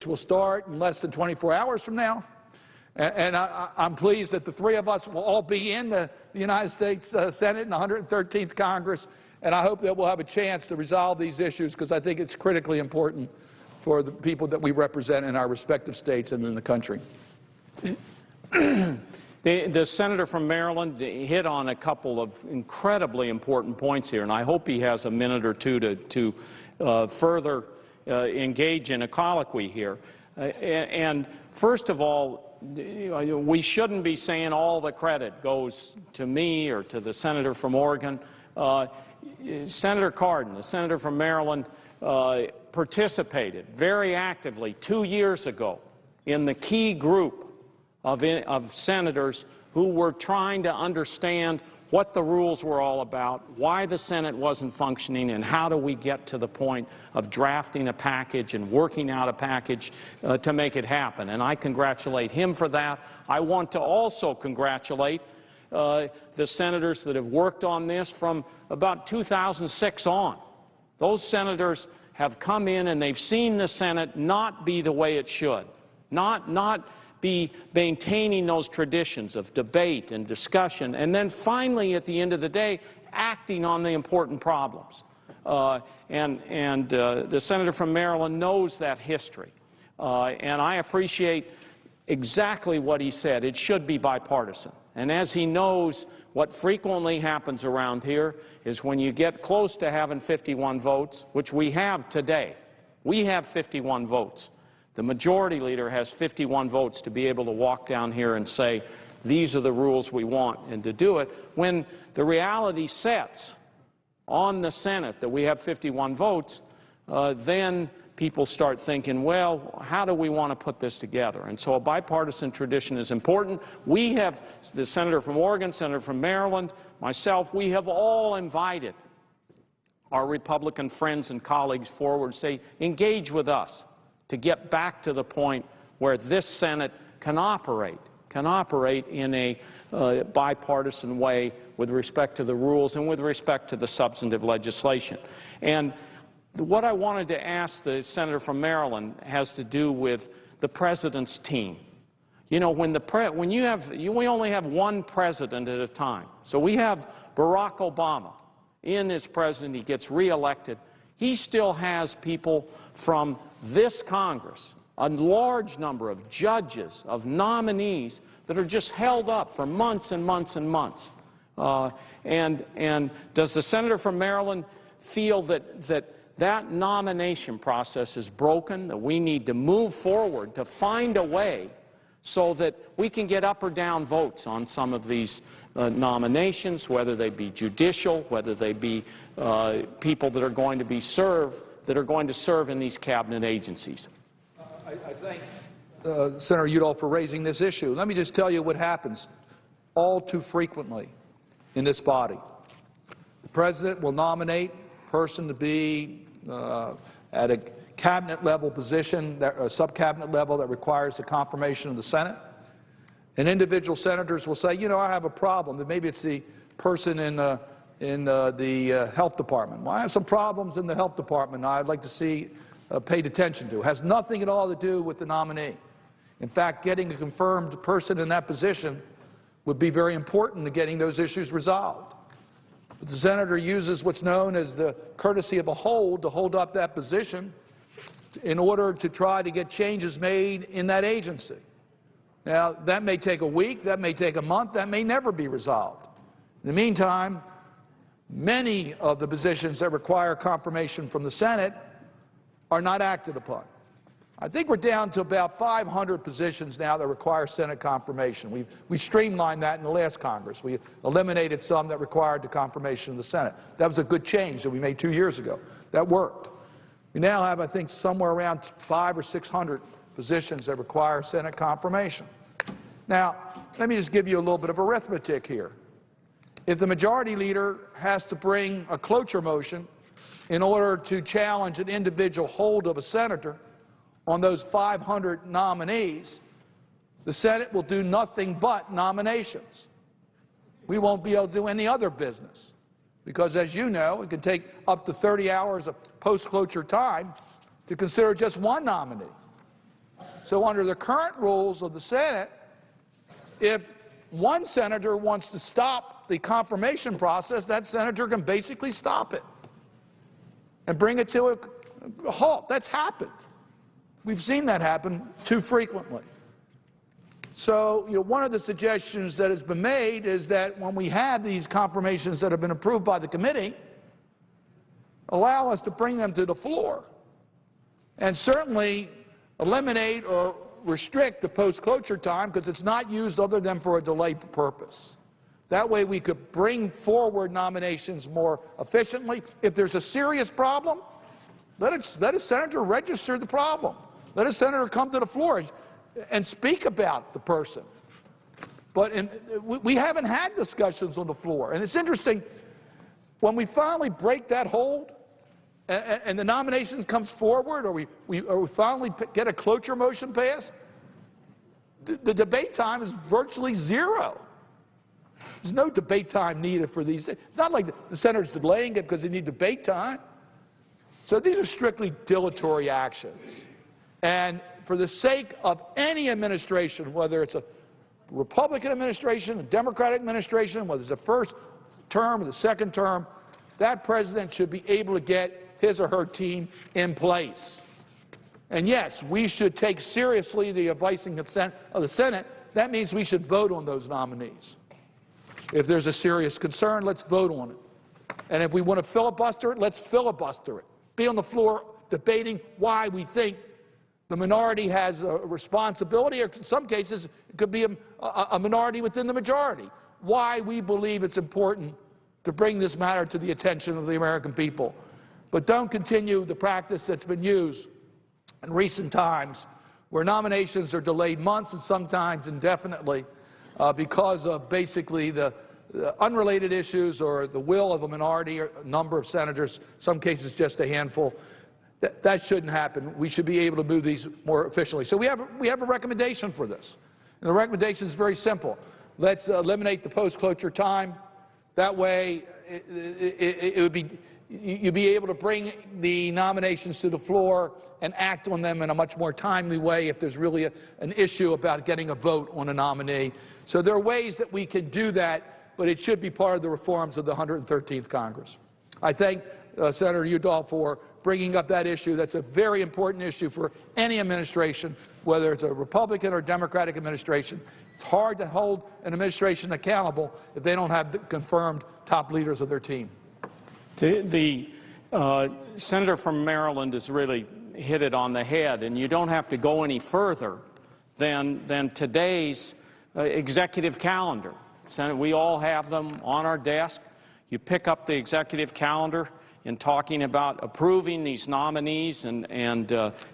will start in less than 24 hours from now. And I'm pleased that the three of us will all be in the United States Senate in the 113th Congress, and I hope that we'll have a chance to resolve these issues because I think it's critically important for the people that we represent in our respective states and in the country. The senator from Maryland hit on a couple of incredibly important points here, and I hope he has a minute or two to further engage in a colloquy here. And first of all, we shouldn't be saying all the credit goes to me or to the senator from Oregon. Senator Cardin, the senator from Maryland, participated very actively 2 years ago in the key group of senators who were trying to understand what the rules were all about, why the Senate wasn't functioning, and how do we get to the point of drafting a package and working out a package to make it happen. And I congratulate him for that. I want to also congratulate the senators that have worked on this from about 2006 on. Those senators have come in and they've seen the Senate not be the way it should, not be maintaining those traditions of debate and discussion, and then finally, at the end of the day, acting on the important problems. The senator from Maryland knows that history, and I appreciate exactly what he said. It should be bipartisan. And as he knows, what frequently happens around here is when you get close to having 51 votes, which we have today, we have 51 votes. The majority leader has 51 votes to be able to walk down here and say, these are the rules we want, and to do it. When the reality sets on the Senate that we have 51 votes, then people start thinking, well, how do we want to put this together? And so a bipartisan tradition is important. We have the senator from Oregon, senator from Maryland, myself, we have all invited our Republican friends and colleagues forward to say, engage with us to get back to the point where this Senate can operate in a bipartisan way with respect to the rules and with respect to the substantive legislation. And what I wanted to ask the senator from Maryland has to do with the president's team. You know, we only have one president at a time. So we have Barack Obama in as president. He gets reelected. He still has people from this Congress, a large number of judges, of nominees that are just held up for months and months and months. And does the senator from Maryland feel that nomination process is broken, that we need to move forward to find a way so that we can get up or down votes on some of these nominations, whether they be judicial, whether they be people that are going to serve in these cabinet agencies? I thank Senator Udall for raising this issue. Let me just tell you what happens all too frequently in this body. The President will nominate a person to be at a cabinet-level position, a sub-cabinet level that requires the confirmation of the Senate. And individual senators will say, you know, I have a problem. Maybe it's the person in the health department. Well, I have some problems in the health department I'd like to see paid attention to. It has nothing at all to do with the nominee. In fact, getting a confirmed person in that position would be very important to getting those issues resolved. But the senator uses what's known as the courtesy of a hold to hold up that position in order to try to get changes made in that agency. Now, that may take a week, that may take a month, that may never be resolved. In the meantime, many of the positions that require confirmation from the Senate are not acted upon. I think we're down to about 500 positions now that require Senate confirmation. We streamlined that in the last Congress. We eliminated some that required the confirmation of the Senate. That was a good change that we made 2 years ago. That worked. We now have, I think, somewhere around 500 or 600 positions that require Senate confirmation. Now, let me just give you a little bit of arithmetic here. If the majority leader has to bring a cloture motion in order to challenge an individual hold of a senator on those 500 nominees, the Senate will do nothing but nominations. We won't be able to do any other business because, as you know, it can take up to 30 hours of post-cloture time to consider just one nominee. So under the current rules of the Senate, if one senator wants to stop the confirmation process, that senator can basically stop it and bring it to a halt. That's happened. We've seen that happen too frequently. So, one of the suggestions that has been made is that when we have these confirmations that have been approved by the committee, allow us to bring them to the floor and certainly eliminate or restrict the post-cloture time because it's not used other than for a delay purpose. That way we could bring forward nominations more efficiently. If there's a serious problem, let a senator register the problem. Let a senator come to the floor and speak about the person. But we haven't had discussions on the floor. And it's interesting, when we finally break that hold and the nomination comes forward or we finally get a cloture motion passed, the debate time is virtually zero. There's no debate time needed for these. It's not like the senator's delaying it because they need debate time. So these are strictly dilatory actions. And for the sake of any administration, whether it's a Republican administration, a Democratic administration, whether it's the first term or the second term, that president should be able to get his or her team in place. And yes, we should take seriously the advice and consent of the Senate. That means we should vote on those nominees. If there's a serious concern, let's vote on it. And if we want to filibuster it, let's filibuster it. Be on the floor debating why we think the minority has a responsibility, or in some cases it could be a minority within the majority. Why we believe it's important to bring this matter to the attention of the American people. But don't continue the practice that's been used in recent times where nominations are delayed months and sometimes indefinitely because of basically the unrelated issues or the will of a minority or a number of senators, some cases just a handful. That shouldn't happen. We should be able to move these more efficiently. So we have a recommendation for this. And the recommendation is very simple. Let's eliminate the post-cloture time. That way you'd be able to bring the nominations to the floor and act on them in a much more timely way if there's really an issue about getting a vote on a nominee. So there are ways that we can do that, but it should be part of the reforms of the 113th Congress. I thank Senator Udall for bringing up that issue. That's a very important issue for any administration, whether it's a Republican or Democratic administration. It's hard to hold an administration accountable if they don't have the confirmed top leaders of their team. The senator from Maryland has really hit it on the head, and you don't have to go any further than today's executive calendar. Senator, we all have them on our desk. You pick up the executive calendar in talking about approving these nominees and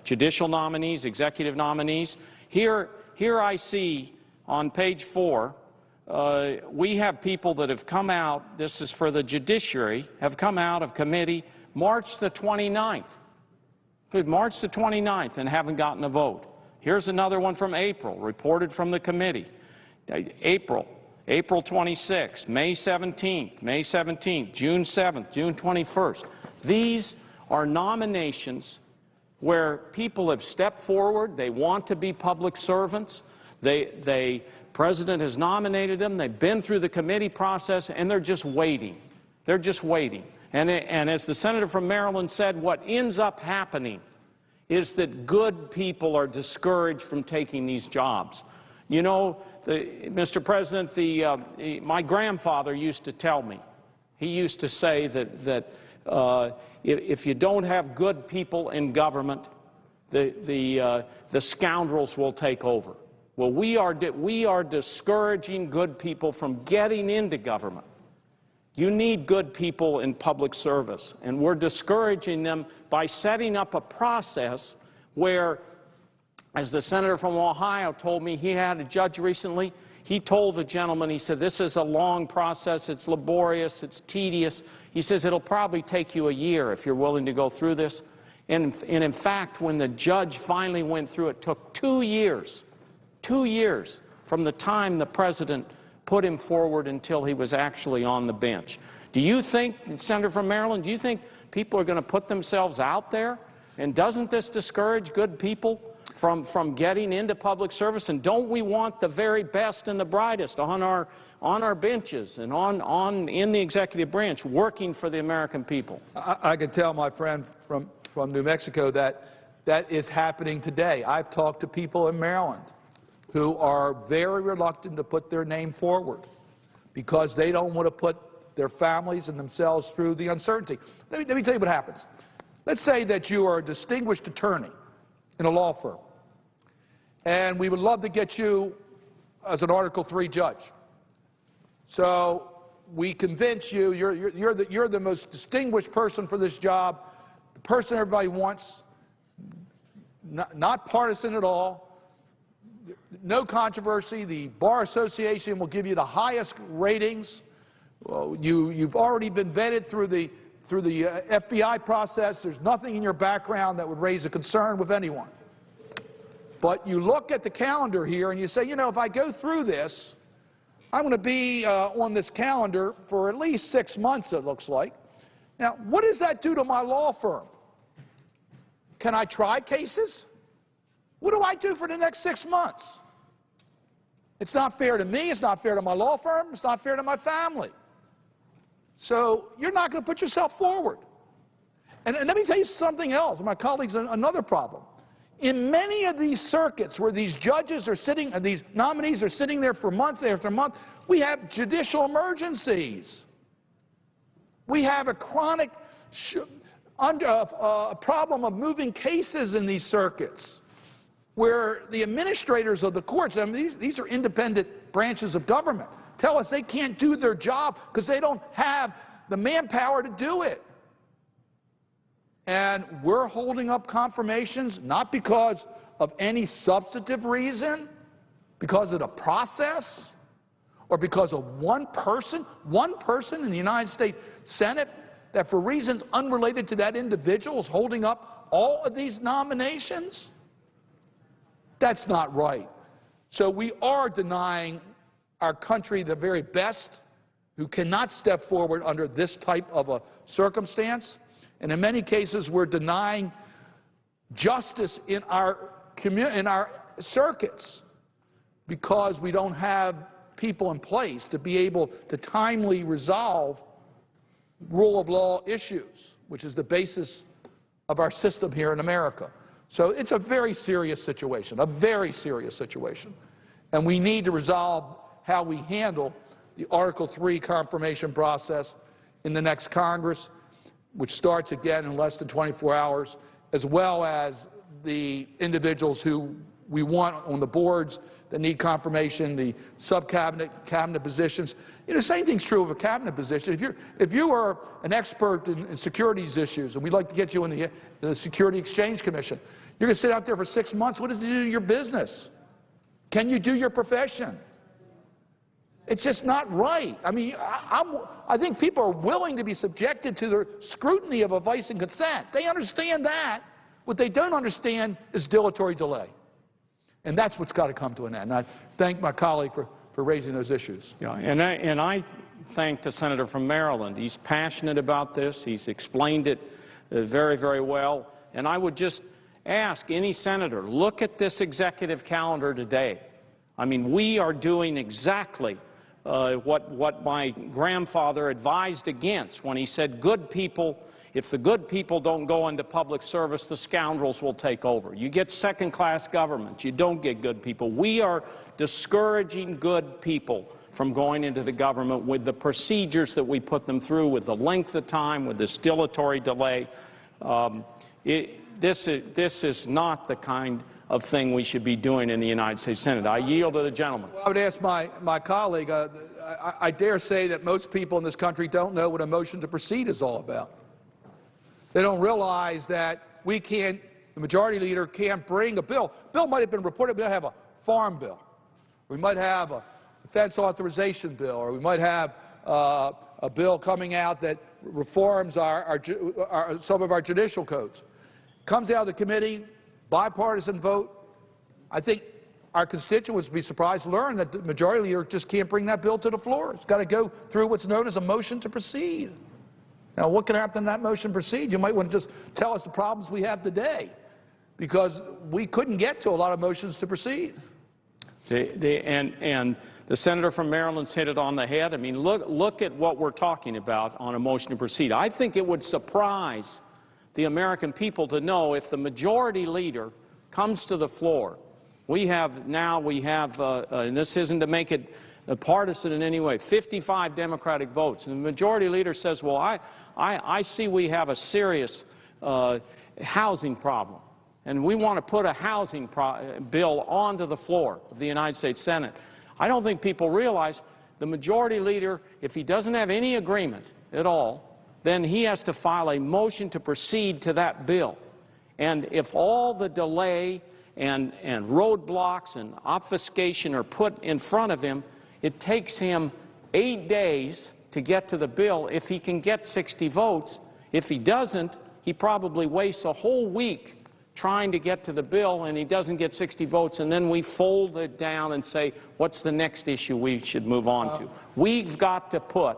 judicial nominees, executive nominees. Here I see on page 4, we have people that have come out, this is for the judiciary, have come out of committee March the 29th. March the 29th and haven't gotten a vote. Here's another one from April, reported from the committee. April 26th, May 17th, June 7th, June 21st. These are nominations where people have stepped forward. They want to be public servants. The President has nominated them. They've been through the committee process, and they're just waiting. They're just waiting. And as the senator from Maryland said, what ends up happening is that good people are discouraged from taking these jobs. You know, Mr. President, my grandfather used to tell me, he used to say that if you don't have good people in government, the scoundrels will take over. Well, we are discouraging good people from getting into government. You need good people in public service, and we're discouraging them by setting up a process where, as the senator from Ohio told me, he had a judge recently, he told the gentleman, he said, this is a long process, it's laborious, it's tedious. He says, it'll probably take you a year if you're willing to go through this. And in fact, when the judge finally went through, it took 2 years from the time the President put him forward until he was actually on the bench. Do you think, Senator from Maryland, do you think people are going to put themselves out there? And doesn't this discourage good people from getting into public service? And don't we want the very best and the brightest on our benches and in the executive branch working for the American people? I can tell my friend from New Mexico that that is happening today. I've talked to people in Maryland who are very reluctant to put their name forward because they don't want to put their families and themselves through the uncertainty. Let me tell you what happens. Let's say that you are a distinguished attorney in a law firm, and we would love to get you as an Article III judge. So we convince you you're the most distinguished person for this job, the person everybody wants, not partisan at all, no controversy. The Bar Association will give you the highest ratings. Well, you've already been vetted through the FBI process. There's nothing in your background that would raise a concern with anyone. But you look at the calendar here and you say, you know, if I go through this, I'm going to be on this calendar for at least 6 months, it looks like. Now, what does that do to my law firm? Can I try cases? What do I do for the next 6 months? It's not fair to me. It's not fair to my law firm. It's not fair to my family. So you're not going to put yourself forward. And let me tell you something else. My colleagues, another problem. In many of these circuits where these judges are sitting, and these nominees are sitting there for month after month, we have judicial emergencies. We have a chronic problem of moving cases in these circuits where the administrators of the courts, I mean, these are independent branches of government, tell us they can't do their job because they don't have the manpower to do it. And we're holding up confirmations not because of any substantive reason, because of the process, or because of one person in the United States Senate that for reasons unrelated to that individual is holding up all of these nominations. That's not right. So we are denying our country the very best who cannot step forward under this type of a circumstance. And in many cases, we're denying justice in our circuits because we don't have people in place to be able to timely resolve rule of law issues, which is the basis of our system here in America. So it's a very serious situation, a very serious situation. And we need to resolve how we handle the Article III confirmation process in the next Congress, which starts again in less than 24 hours, as well as the individuals who we want on the boards that need confirmation, the sub-cabinet, cabinet positions. You know, the same thing's true of a cabinet position. If you are an expert in securities issues, and we'd like to get you in the Security Exchange Commission, you're going to sit out there for 6 months. What does it do to your business? Can you do your profession? It's just not right. I mean, I think people are willing to be subjected to the scrutiny of advice and consent. They understand that. What they don't understand is dilatory delay. And that's what's got to come to an end. And I thank my colleague for raising those issues. Yeah, and I thank the senator from Maryland. He's passionate about this. He's explained it very, very well. And I would just ask any senator, look at this executive calendar today. I mean, we are doing exactly what my grandfather advised against when he said, good people, if the good people don't go into public service, the scoundrels will take over. You get second-class government. You don't get good people. We are discouraging good people from going into the government with the procedures that we put them through, with the length of time, with this dilatory delay. This is not the kind of thing we should be doing in the United States Senate. I yield to the gentleman. Well, I would ask my colleague, I dare say that most people in this country don't know what a motion to proceed is all about. They don't realize that we can't, the majority leader can't bring a bill. Bill might have been reported, we might have a farm bill. We might have a defense authorization bill, or we might have a bill coming out that reforms some of our judicial codes. Comes out of the committee, bipartisan vote. I think our constituents would be surprised to learn that the majority leader just can't bring that bill to the floor. It's got to go through what's known as a motion to proceed. Now, what can happen in that motion to proceed? You might want to just tell us the problems we have today. because we couldn't get to a lot of motions to proceed. And the senator from Maryland's hit it on the head. I mean, look at what we're talking about on a motion to proceed. I think it would surprise the American people to know if the majority leader comes to the floor. And this isn't to make it partisan in any way, 55 Democratic votes. And the majority leader says, well, I see we have a serious housing problem, and we want to put a housing bill onto the floor of the United States Senate. I don't think people realize the majority leader, if he doesn't have any agreement at all, then he has to file a motion to proceed to that bill. And if all the delay and roadblocks and obfuscation are put in front of him, it takes him 8 days to get to the bill if he can get 60 votes. If he doesn't, he probably wastes a whole week trying to get to the bill, and he doesn't get 60 votes, and then we fold it down and say, what's the next issue we should move on to? We've got to put,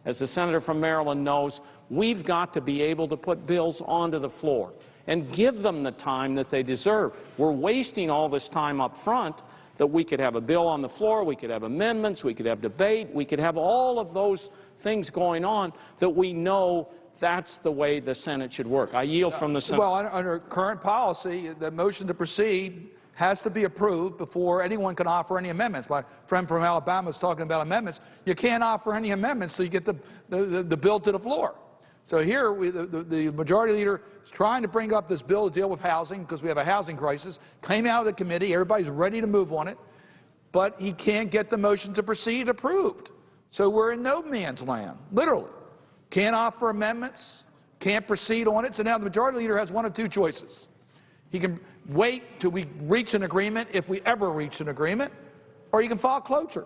as the senator from Maryland knows, we've got to be able to put bills onto the floor and give them the time that they deserve. We're wasting all this time up front that we could have a bill on the floor, we could have amendments, we could have debate, we could have all of those things going on that we know that's the way the Senate should work. I yield from the Senate. Well, under current policy, the motion to proceed has to be approved before anyone can offer any amendments. My friend from Alabama was talking about amendments. You can't offer any amendments until you get the bill to the floor. So here, the majority leader is trying to bring up this bill to deal with housing because we have a housing crisis. Came out of the committee. Everybody's ready to move on it. But he can't get the motion to proceed approved. So we're in no man's land, literally. Can't offer amendments, can't proceed on it. So now the majority leader has one of two choices. He can wait till we reach an agreement, if we ever reach an agreement, or he can file cloture.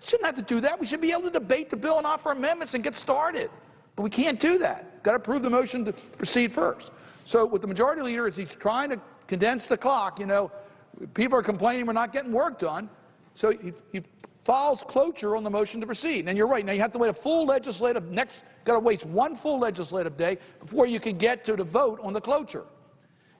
Shouldn't have to do that. We should be able to debate the bill and offer amendments and get started. But we can't do that. Got to approve the motion to proceed first. So what the majority leader is, he's trying to condense the clock. You know, people are complaining we're not getting work done. So he files cloture on the motion to proceed. And you're right. Now you have to wait a full legislative got to waste one full legislative day before you can get to the vote on the cloture.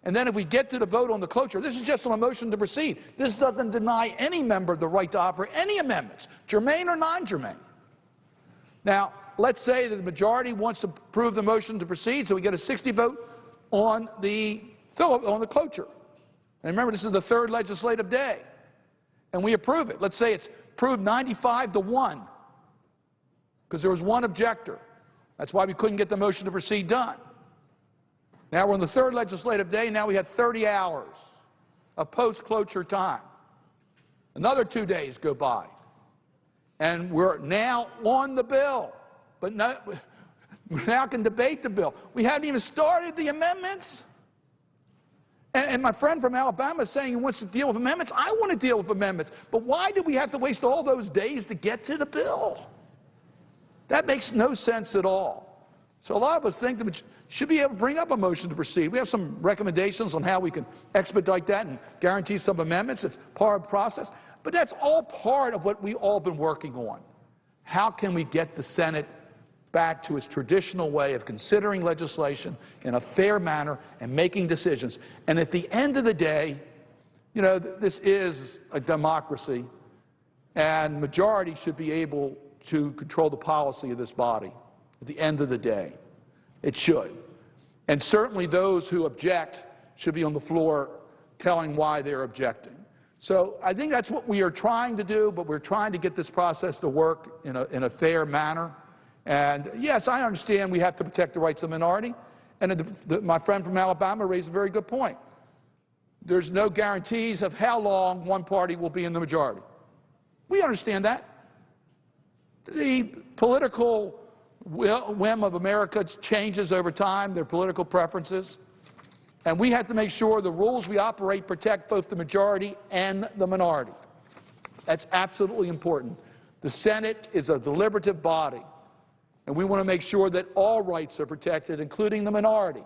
And then if we get to the vote on the cloture, this is just on a motion to proceed. This doesn't deny any member the right to offer any amendments, germane or non-germane. Now, let's say that the majority wants to approve the motion to proceed, so we get a 60 vote on the cloture. And remember, this is the third legislative day. And we approve it. Let's say it's approved 95-1, because there was one objector. That's why we couldn't get the motion to proceed done. Now we're on the third legislative day. Now we had 30 hours of post-cloture time. Another 2 days go by. And we're now on the bill. But we now can debate the bill. We haven't even started the amendments. And my friend from Alabama is saying he wants to deal with amendments. I want to deal with amendments. But why do we have to waste all those days to get to the bill? That makes no sense at all. So a lot of us think that we should be able to bring up a motion to proceed. We have some recommendations on how we can expedite that and guarantee some amendments. It's part of the process. But that's all part of what we've all been working on. How can we get the Senate back to its traditional way of considering legislation in a fair manner and making decisions? And at the end of the day, you know, this is a democracy, and majority should be able to control the policy of this body. At the end of the day, it should. And certainly those who object should be on the floor telling why they're objecting. So I think that's what we are trying to do, but we're trying to get this process to work in a fair manner. And yes, I understand we have to protect the rights of the minority. And my friend from Alabama raised a very good point. There's no guarantees of how long one party will be in the majority. We understand that. The political whim of America changes over time, their political preferences, and we have to make sure the rules we operate protect both the majority and the minority. That's absolutely important. The Senate is a deliberative body, and we want to make sure that all rights are protected, including the minority.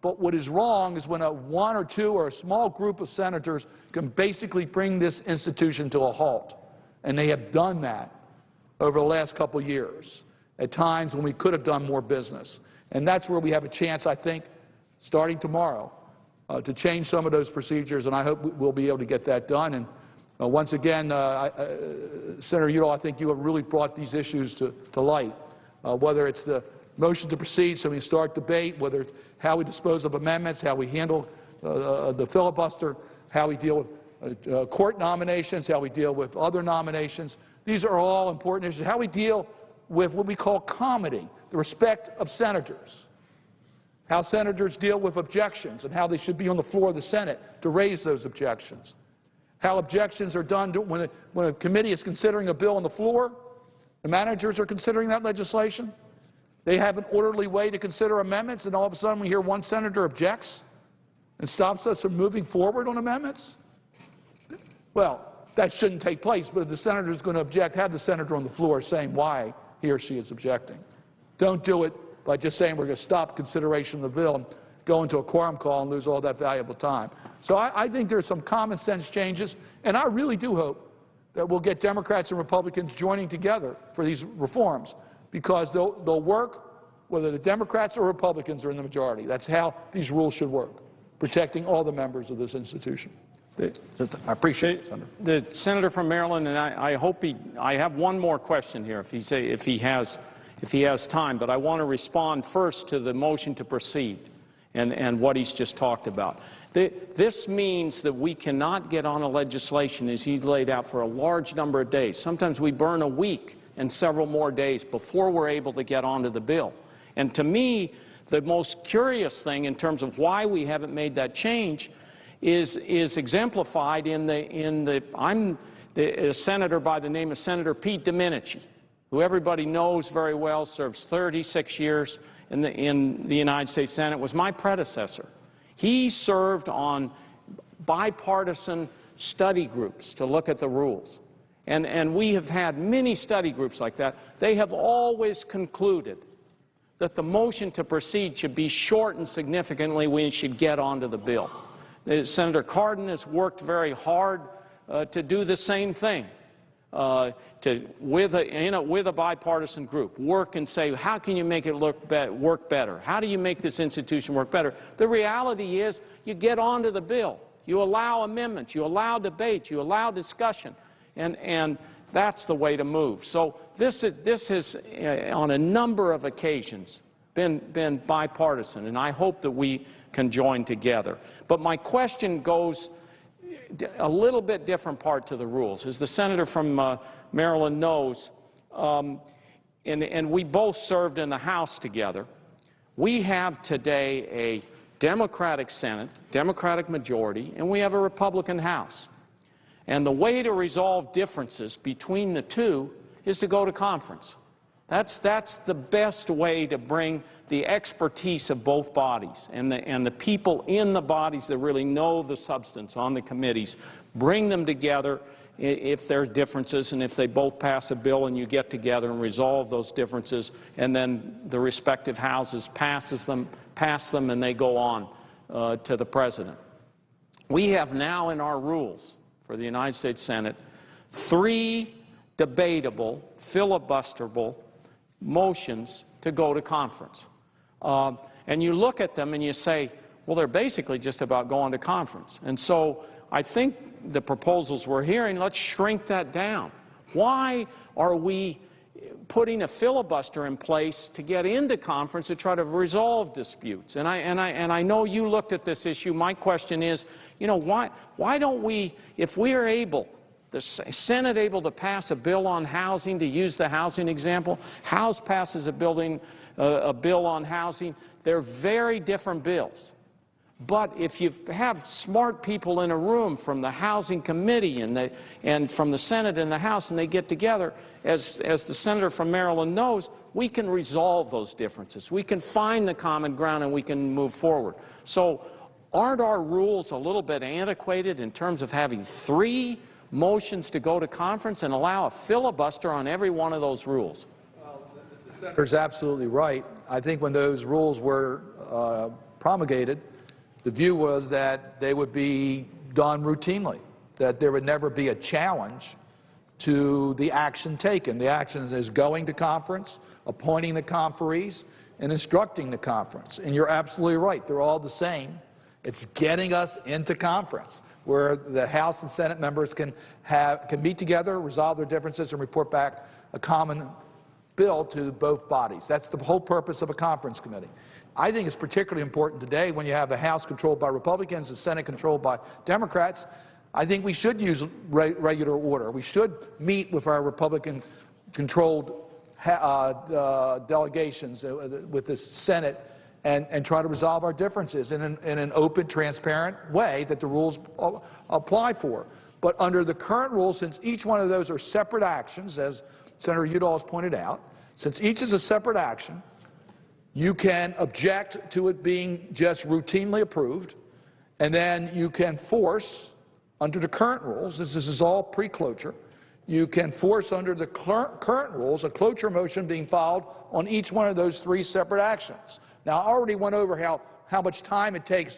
But what is wrong is when one or two or a small group of senators can basically bring this institution to a halt, and they have done that over the last couple of years, at times when we could have done more business. And that's where we have a chance, I think, starting tomorrow, to change some of those procedures, and I hope we'll be able to get that done. And once again, Senator Udall, I think you have really brought these issues to light, whether it's the motion to proceed so we start debate, whether it's how we dispose of amendments, how we handle the filibuster, how we deal with court nominations, how we deal with other nominations. These are all important issues. How we deal with what we call comity, the respect of senators, how senators deal with objections and how they should be on the floor of the Senate to raise those objections, how objections are done when a committee is considering a bill on the floor, the managers are considering that legislation. They have an orderly way to consider amendments, and all of a sudden we hear one senator objects and stops us from moving forward on amendments. Well, that shouldn't take place, but if the senator is going to object, have the senator on the floor saying why he or she is objecting. Don't do it by just saying we're going to stop consideration of the bill and go into a quorum call and lose all that valuable time. So I think there's some common sense changes, and I really do hope that we'll get Democrats and Republicans joining together for these reforms, because they'll work whether the Democrats or Republicans are in the majority. That's how these rules should work, protecting all the members of this institution. I appreciate it, Senator. The senator from Maryland, and I have one more question here if he has time, but I want to respond first to the motion to proceed and what he's just talked about. This means that we cannot get on a legislation, as he laid out, for a large number of days. Sometimes we burn a week and several more days before we're able to get onto the bill. And to me, the most curious thing in terms of why we haven't made that change is exemplified in a senator by the name of Senator Pete Domenici, who everybody knows very well, serves 36 years in the United States Senate, was my predecessor. He served on bipartisan study groups to look at the rules. And we have had many study groups like that. They have always concluded that the motion to proceed should be shortened significantly when it should get onto the bill. Senator Cardin has worked very hard to do the same thing, with a bipartisan group, work and say, how can you make it work better? How do you make this institution work better? The reality is you get onto the bill. You allow amendments. You allow debate. You allow discussion. And that's the way to move. So this has, on a number of occasions, been bipartisan, and I hope that we can join together. But my question goes a little bit different part to the rules. As the senator from Maryland knows, and we both served in the House together, we have today a Democratic Senate, Democratic majority, and we have a Republican House. And the way to resolve differences between the two is to go to conference. That's the best way to bring the expertise of both bodies and the people in the bodies that really know the substance on the committees, bring them together if there are differences, and if they both pass a bill and you get together and resolve those differences, and then the respective houses pass them and they go on to the President. We have now in our rules for the United States Senate 3 debatable, filibusterable motions to go to conference. And you look at them and you say, well, they're basically just about going to conference. And so I think the proposals we're hearing, let's shrink that down. Why are we putting a filibuster in place to get into conference to try to resolve disputes? And I know you looked at this issue. My question is, you know, why don't we, if we are able, the Senate able to pass a bill on housing, to use the housing example, House passes a bill on housing, they're very different bills. But if you have smart people in a room from the Housing Committee and from the Senate and the House, and they get together, as the senator from Maryland knows, we can resolve those differences. We can find the common ground and we can move forward. So aren't our rules a little bit antiquated in terms of having 3 motions to go to conference and allow a filibuster on every one of those rules? Well, the senator's absolutely right. I think when those rules were promulgated, the view was that they would be done routinely, that there would never be a challenge to the action taken. The action is going to conference, appointing the conferees, in instructing the conference. And you're absolutely right. They're all the same. It's getting us into conference, where the House and Senate members can meet together, resolve their differences, and report back a common bill to both bodies. That's the whole purpose of a conference committee. I think it's particularly important today when you have a House controlled by Republicans, a Senate controlled by Democrats. I think we should use regular order. We should meet with our Republican-controlled delegations with the Senate and try to resolve our differences in an open, transparent way that the rules apply for. But under the current rules, since each one of those are separate actions, as Senator Udall has pointed out, since each is a separate action, you can object to it being just routinely approved, and then you can force, under the current rules, this is all pre-cloture, you can force under the current rules a cloture motion being filed on each one of those three separate actions. Now, I already went over how much time it takes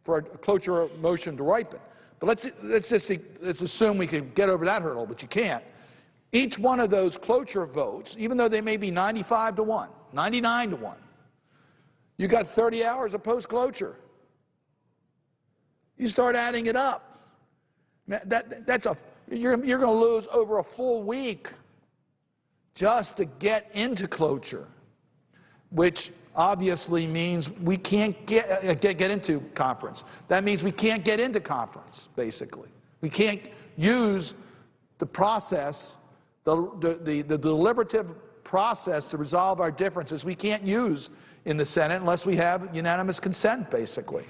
for a cloture motion to ripen, but let's assume we can get over that hurdle, but you can't. Each one of those cloture votes, even though they may be 95 to 1, 99 to 1, you got 30 hours of post-cloture. You start adding it up. You're going to lose over a full week just to get into cloture, which obviously means we can't get into conference. That means we can't get into conference, basically. We can't use the process, the deliberative process to resolve our differences. We can't use in the Senate unless we have unanimous consent, basically.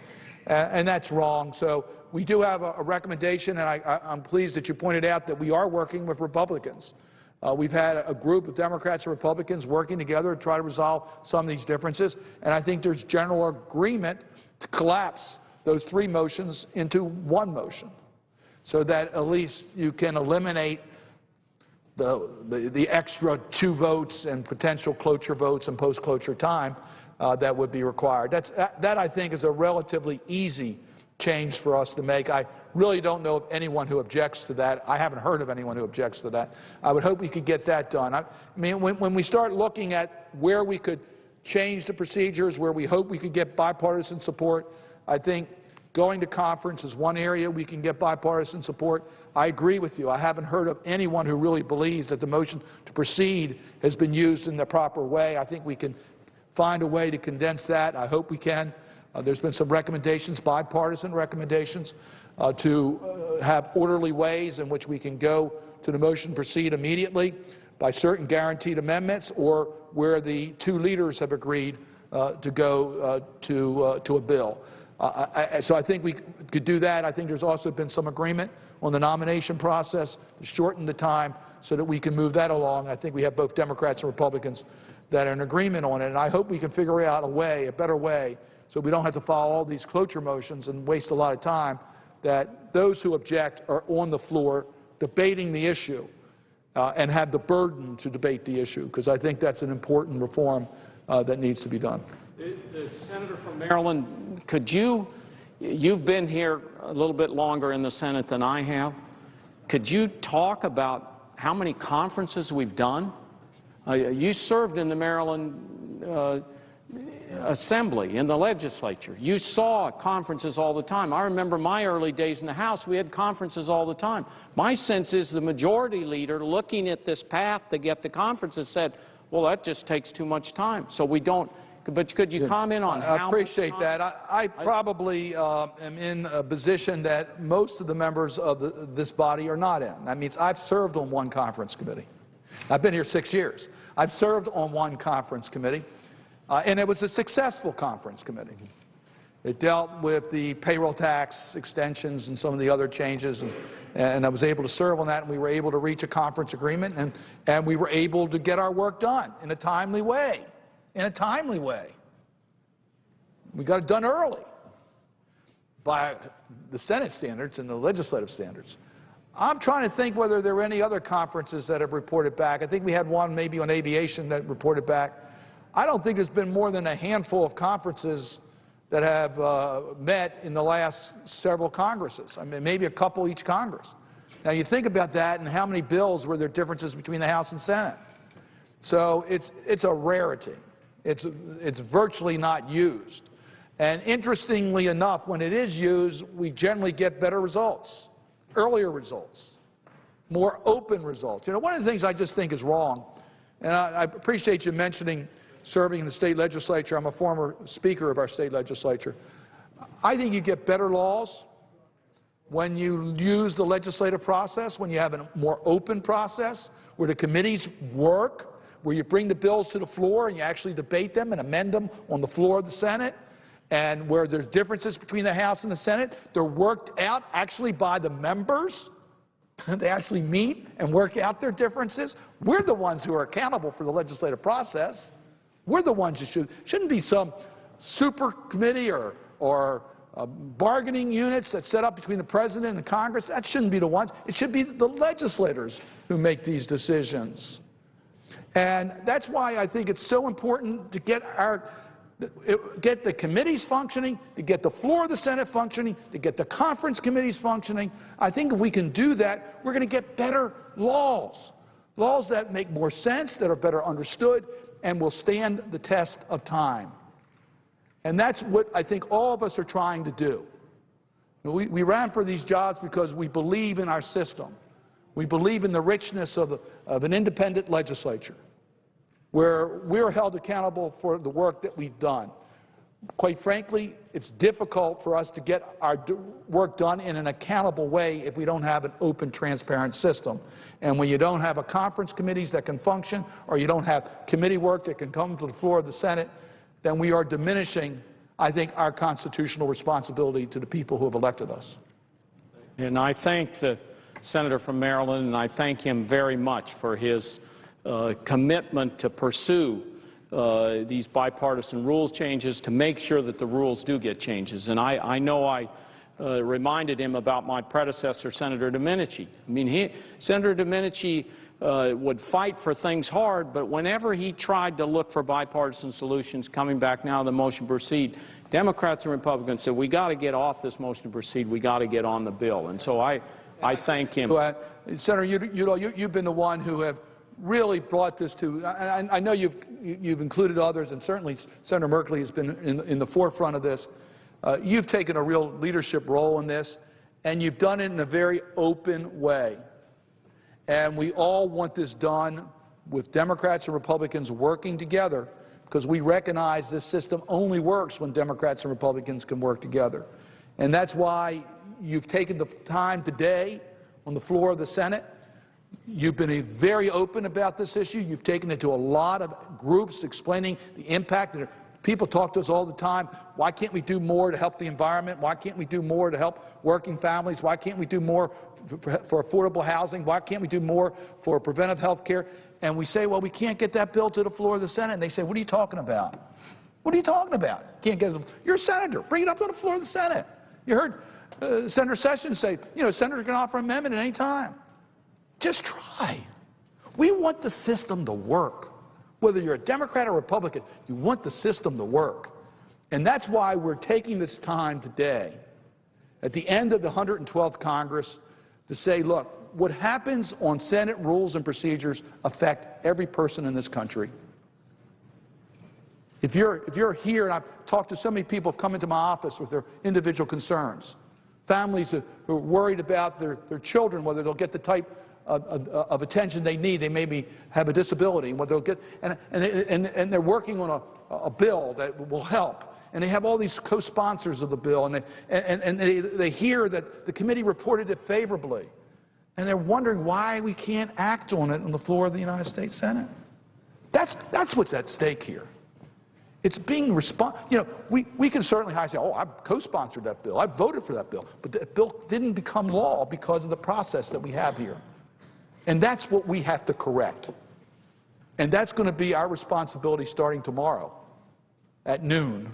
And that's wrong. So we do have a recommendation, and I'm pleased that you pointed out that we are working with Republicans. We've had a group of Democrats and Republicans working together to try to resolve some of these differences, and I think there's general agreement to collapse those three motions into one motion so that at least you can eliminate the extra 2 votes and potential cloture votes and post-cloture time that would be required. That, I think, is a relatively easy change for us to make. I really don't know of anyone who objects to that. I haven't heard of anyone who objects to that. I would hope we could get that done. I mean, when we start looking at where we could change the procedures, where we hope we could get bipartisan support, I think going to conference is one area we can get bipartisan support. I agree with you. I haven't heard of anyone who really believes that the motion to proceed has been used in the proper way. I think we can find a way to condense that. I hope we can. There's been some recommendations, bipartisan recommendations, to have orderly ways in which we can go to the motion proceed immediately by certain guaranteed amendments or where the 2 leaders have agreed to go to a bill. So I think we could do that. I think there's also been some agreement on the nomination process to shorten the time so that we can move that along. I think we have both Democrats and Republicans that are in agreement on it, and I hope we can figure out a better way, so we don't have to file all these cloture motions and waste a lot of time, that those who object are on the floor debating the issue and have the burden to debate the issue, because I think that's an important reform that needs to be done. The Senator from Maryland, you've been here a little bit longer in the Senate than I have. Could you talk about how many conferences we've done? You served in the Maryland Assembly, in the legislature. You saw conferences all the time. I remember my early days in the House, we had conferences all the time. My sense is the majority leader, looking at this path to get the conferences, said, well, that just takes too much time. So we don't. But could you comment on how I appreciate that. I probably am in a position that most of the members of this body are not in. That means I've served on one conference committee. I've been here 6 years. I've served on one conference committee, and it was a successful conference committee. It dealt with the payroll tax extensions and some of the other changes, and I was able to serve on that, and we were able to reach a conference agreement, and we were able to get our work done in a timely way. We got it done early by the Senate standards and the legislative standards. I'm trying to think whether there were any other conferences that have reported back. I think we had one maybe on aviation that reported back. I don't think there's been more than a handful of conferences that have met in the last several Congresses. I mean, maybe a couple each Congress. Now, you think about that and how many bills were there differences between the House and Senate. So it's a rarity. It's virtually not used. And interestingly enough, when it is used, we generally get better results, earlier results, more open results. You know, one of the things I just think is wrong, and I appreciate you mentioning serving in the state legislature. I'm a former speaker of our state legislature. I think you get better laws when you use the legislative process, when you have a more open process, where the committees work, where you bring the bills to the floor and you actually debate them and amend them on the floor of the Senate, and where there's differences between the House and the Senate, they're worked out actually by the members. They actually meet and work out their differences. We're the ones who are accountable for the legislative process. We're the ones who shouldn't be some super committee or bargaining units that's set up between the President and Congress. That shouldn't be the ones. It should be the legislators who make these decisions. And that's why I think it's so important to get the committees functioning, to get the floor of the Senate functioning, to get the conference committees functioning. I think if we can do that, we're going to get better laws, laws that make more sense, that are better understood, and will stand the test of time. And that's what I think all of us are trying to do. We ran for these jobs because we believe in our system. We believe in the richness of an independent legislature, where we're held accountable for the work that we've done. Quite frankly, it's difficult for us to get our work done in an accountable way if we don't have an open, transparent system. And when you don't have a conference committees that can function, or you don't have committee work that can come to the floor of the Senate, then we are diminishing, I think, our constitutional responsibility to the people who have elected us. And I thank the senator from Maryland, and I thank him very much for his commitment to pursue these bipartisan rules changes, to make sure that the rules do get changes. And I know I reminded him about my predecessor, Senator Domenici. I mean, Senator Domenici would fight for things hard, but whenever he tried to look for bipartisan solutions, coming back now to the motion to proceed, Democrats and Republicans said, we got to get off this motion to proceed, we got to get on the bill. And so I thank him. Senator, you've been the one who have really brought this to, I know you've included others, and certainly Senator Merkley has been in the forefront of this. You've taken a real leadership role in this, and you've done it in a very open way. And we all want this done with Democrats and Republicans working together, because we recognize this system only works when Democrats and Republicans can work together. And that's why you've taken the time today on the floor of the Senate. You've been very open about this issue. You've taken it to a lot of groups explaining the impact. People talk to us all the time, why can't we do more to help the environment? Why can't we do more to help working families? Why can't we do more for affordable housing? Why can't we do more for preventive health care? And we say, well, we can't get that bill to the floor of the Senate. And they say, what are you talking about? What are you talking about? Can't get it. You're a senator. Bring it up on the floor of the Senate. You heard Senator Sessions say, you know, senators can offer an amendment at any time. Just try. We want the system to work. Whether you're a Democrat or Republican, you want the system to work. And that's why we're taking this time today, at the end of the 112th Congress, to say, look, what happens on Senate rules and procedures affect every person in this country. If you're here, and I've talked to so many people who have come into my office with their individual concerns, families who are worried about their children, whether they'll get the type of attention they need. They maybe have a disability, whether they'll get, and they're working on a bill that will help. And they have all these co-sponsors of the bill, and they hear that the committee reported it favorably. And they're wondering why we can't act on it on the floor of the United States Senate. That's what's at stake here. It's being you know, we can certainly say, oh, I've co-sponsored that bill, I voted for that bill, but that bill didn't become law because of the process that we have here. And that's what we have to correct. And that's going to be our responsibility starting tomorrow at noon,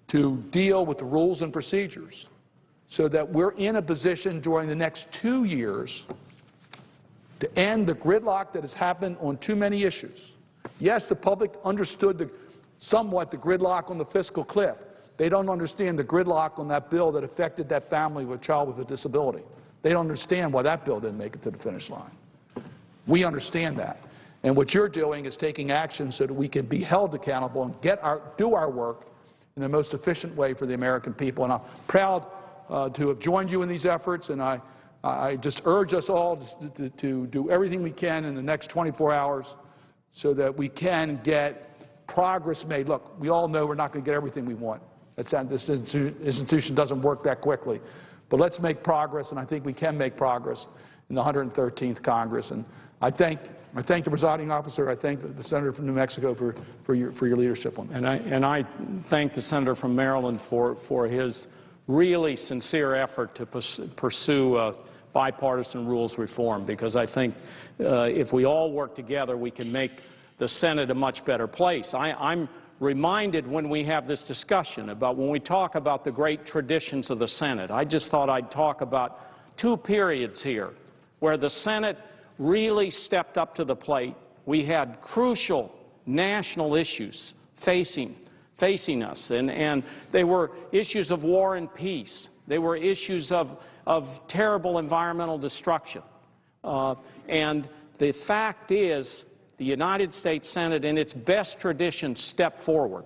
to deal with the rules and procedures so that we're in a position during the next 2 years to end the gridlock that has happened on too many issues. Yes, the public understood somewhat the gridlock on the fiscal cliff. They don't understand the gridlock on that bill that affected that family with a child with a disability. They don't understand why that bill didn't make it to the finish line. We understand that. And what you're doing is taking action so that we can be held accountable and do our work in the most efficient way for the American people. And I'm proud to have joined you in these efforts, and I just urge us all to do everything we can in the next 24 hours so that we can get progress made. Look, we all know we're not going to get everything we want. This institution doesn't work that quickly. But let's make progress, and I think we can make progress in the 113th Congress. And I thank the presiding officer. I thank the senator from New Mexico for your leadership on that. And I thank the senator from Maryland for his really sincere effort to pursue bipartisan rules reform, because I think if we all work together, we can make the Senate a much better place. I'm reminded when we have this discussion about when we talk about the great traditions of the Senate, I just thought I'd talk about two periods here where the Senate really stepped up to the plate. We had crucial national issues facing us, and they were issues of war and peace. They were issues of terrible environmental destruction. And the fact is, the United States Senate, in its best tradition, stepped forward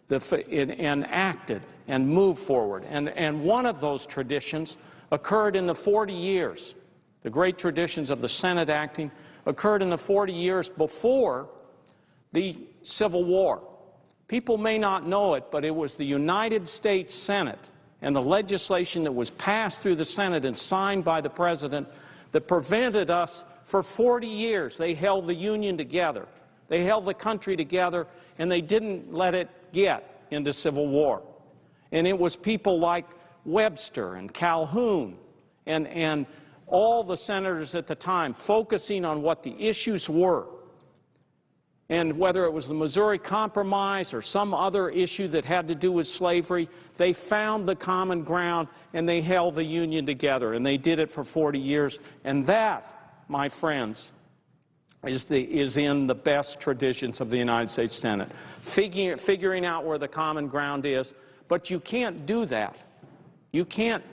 and acted and moved forward. And one of those traditions occurred in the 40 years. The great traditions of the Senate acting occurred in the 40 years before the Civil War. People may not know it, but it was the United States Senate and the legislation that was passed through the Senate and signed by the President that prevented us for 40 years. They held the Union together. They held the country together, and they didn't let it get into civil war. And it was people like Webster and Calhoun and all the senators at the time focusing on what the issues were. And whether it was the Missouri Compromise or some other issue that had to do with slavery, they found the common ground and they held the Union together. And they did it for 40 years. And that, my friends, is in the best traditions of the United States Senate. Figuring out where the common ground is. But you can't do that. You can't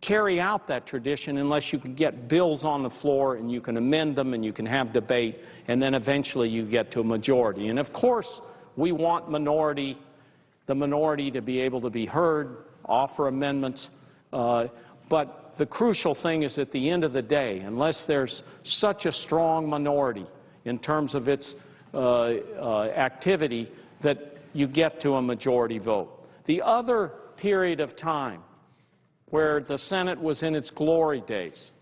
carry out that tradition unless you can get bills on the floor and you can amend them and you can have debate, and then eventually you get to a majority. And of course, we want the minority to be able to be heard, offer amendments, but the crucial thing is at the end of the day, unless there's such a strong minority in terms of its activity, that you get to a majority vote. The other period of time where the Senate was in its glory days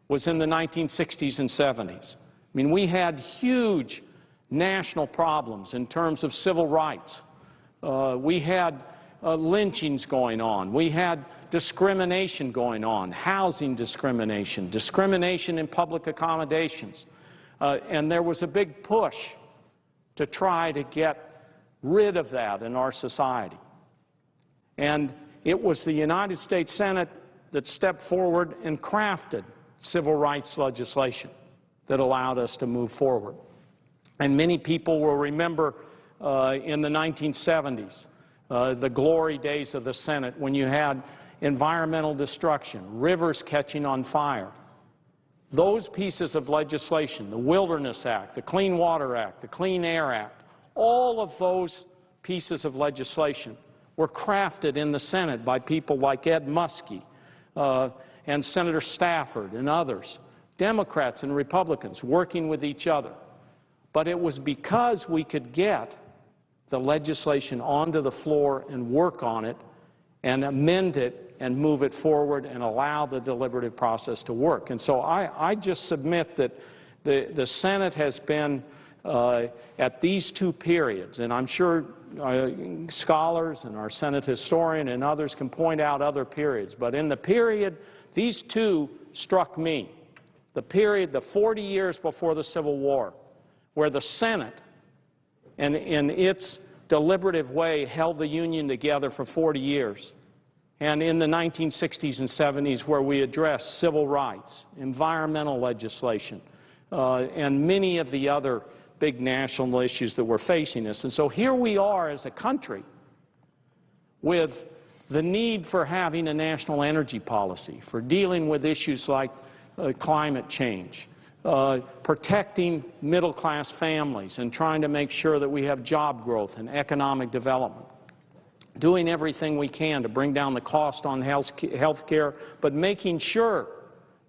was in the 1960s and 70s. I mean, we had huge national problems in terms of civil rights. We had lynchings going on. We had discrimination going on, housing discrimination, discrimination in public accommodations. And there was a big push to try to get rid of that in our society. And it was the United States Senate that stepped forward and crafted civil rights legislation that allowed us to move forward. And many people will remember in the 1970s, the glory days of the Senate, when you had environmental destruction, rivers catching on fire. Those pieces of legislation, the Wilderness Act, the Clean Water Act, the Clean Air Act, all of those pieces of legislation were crafted in the Senate by people like Ed Muskie and Senator Stafford and others, Democrats and Republicans working with each other. But it was because we could get the legislation onto the floor and work on it and amend it and move it forward and allow the deliberative process to work. And so I just submit that the Senate has been at these two periods, and I'm sure scholars and our Senate historian and others can point out other periods, but in the period, these two struck me. The period, the 40 years before the Civil War, where the Senate, and in its deliberative way, held the Union together for 40 years, and in the 1960s and 70s, where we addressed civil rights, environmental legislation, and many of the other big national issues that were facing us. And so here we are as a country with the need for having a national energy policy, for dealing with issues like climate change, protecting middle-class families and trying to make sure that we have job growth and economic development, doing everything we can to bring down the cost on health care, but making sure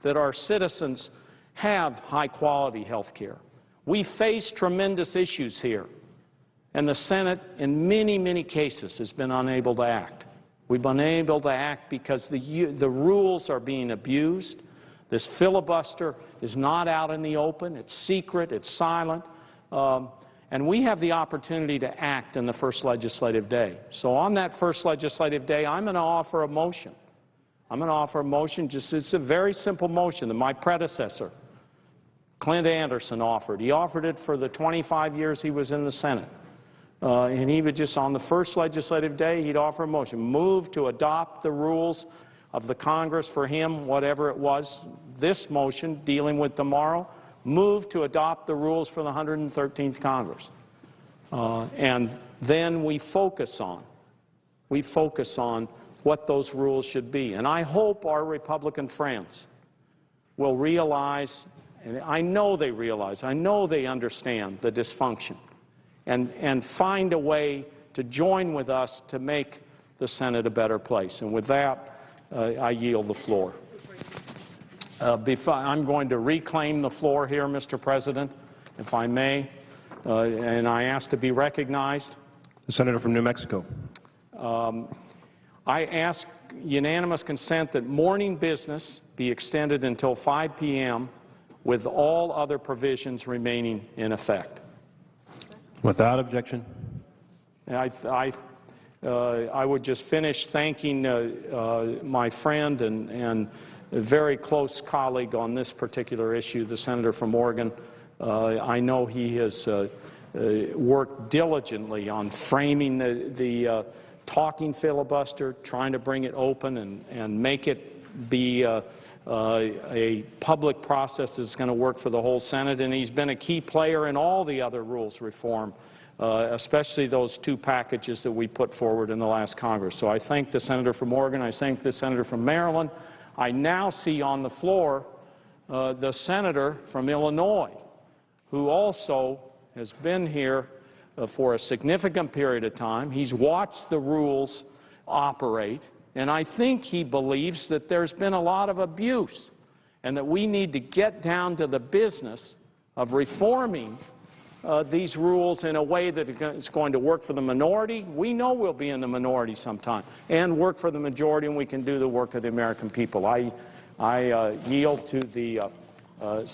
that our citizens have high-quality health care. We face tremendous issues here, and the Senate, in many, many cases, has been unable to act. We've been unable to act because the rules are being abused. This filibuster is not out in the open. It's secret. It's silent. And we have the opportunity to act in the first legislative day. So on that first legislative day, I'm going to offer a motion. I'm going to offer a motion. It's a very simple motion that my predecessor, Clint Anderson, offered. He offered it for the 25 years he was in the Senate. And he would just, on the first legislative day, he'd offer a motion. Move to adopt the rules of the Congress for him, whatever it was, this motion dealing with tomorrow, move to adopt the rules for the 113th Congress. And then we focus on what those rules should be. And I hope our Republican friends will realize, and I know they realize, I know they understand the dysfunction, and find a way to join with us to make the Senate a better place. And with that, I yield the floor. I'm going to reclaim the floor here, Mr. President, if I may, and I ask to be recognized. The Senator from New Mexico. I ask unanimous consent that morning business be extended until 5 p.m. with all other provisions remaining in effect. Without objection. I would just finish thanking my friend and a very close colleague on this particular issue, the Senator from Oregon. I know he has worked diligently on framing the talking filibuster, trying to bring it open and make it be a public process that's going to work for the whole Senate, and he's been a key player in all the other rules reform, especially those two packages that we put forward in the last Congress. So I thank the Senator from Oregon. I thank the Senator from Maryland. I now see on the floor the Senator from Illinois, who also has been here for a significant period of time. He's watched the rules operate, and I think he believes that there's been a lot of abuse and that we need to get down to the business of reforming these rules in a way that is going to work for the minority. We know we'll be in the minority sometime, and work for the majority, and we can do the work of the American people. I yield to the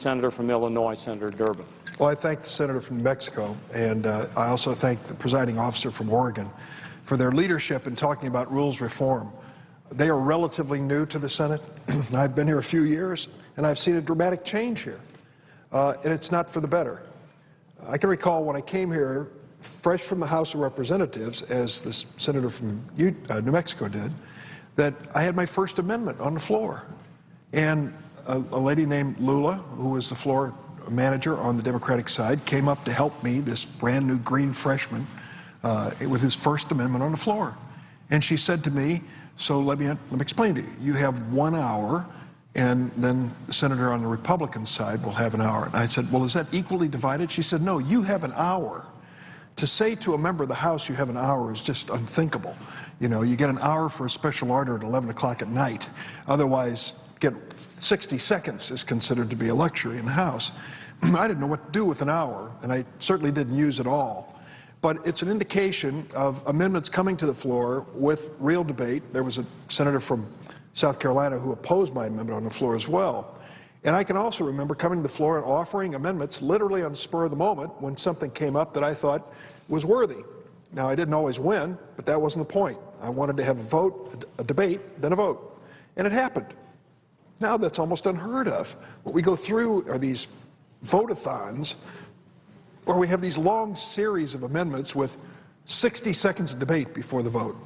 Senator from Illinois, Senator Durbin. Well, I thank the Senator from New Mexico, and I also thank the presiding officer from Oregon for their leadership in talking about rules reform. They are relatively new to the Senate. I've been here a few years, and I've seen a dramatic change here, and it's not for the better. I can recall when I came here, fresh from the House of Representatives, as the Senator from New Mexico did, that I had my First Amendment on the floor. And a lady named Lula, who was the floor manager on the Democratic side, came up to help me, this brand new green freshman, with his First Amendment on the floor. And she said to me, so let me explain to you. You have 1 hour, and then the senator on the Republican side will have an hour. And I said, well, is that equally divided? She said, no, you have an hour. To say to a member of the House you have an hour is just unthinkable. You know, you get an hour for a special order at 11 o'clock at night. Otherwise, get 60 seconds is considered to be a luxury in the House. I didn't know what to do with an hour, and I certainly didn't use it all. But it's an indication of amendments coming to the floor with real debate. There was a senator from South Carolina who opposed my amendment on the floor as well. And I can also remember coming to the floor and offering amendments literally on the spur of the moment when something came up that I thought was worthy. Now, I didn't always win, but that wasn't the point. I wanted to have a vote, a debate, then a vote. And it happened. Now that's almost unheard of. What we go through are these vote-a-thons where we have these long series of amendments with 60 seconds of debate before the vote.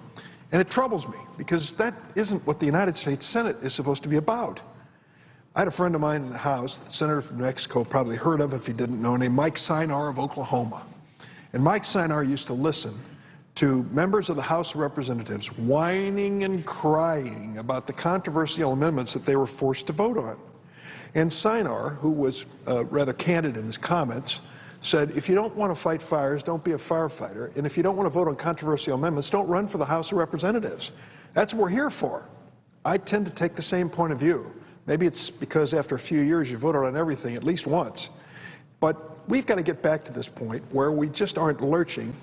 And it troubles me because that isn't what the United States Senate is supposed to be about. I had a friend of mine in the House, the senator from New Mexico, probably heard of if he didn't know, named Mike Sinar of Oklahoma. And Mike Sinar used to listen to members of the House of Representatives whining and crying about the controversial amendments that they were forced to vote on. And Sinar, who was rather candid in his comments, said, if you don't want to fight fires, don't be a firefighter. And if you don't want to vote on controversial amendments, don't run for the House of Representatives. That's what we're here for. I tend to take the same point of view. Maybe it's because after a few years you voted on everything at least once. But we've got to get back to this point where we just aren't lurching,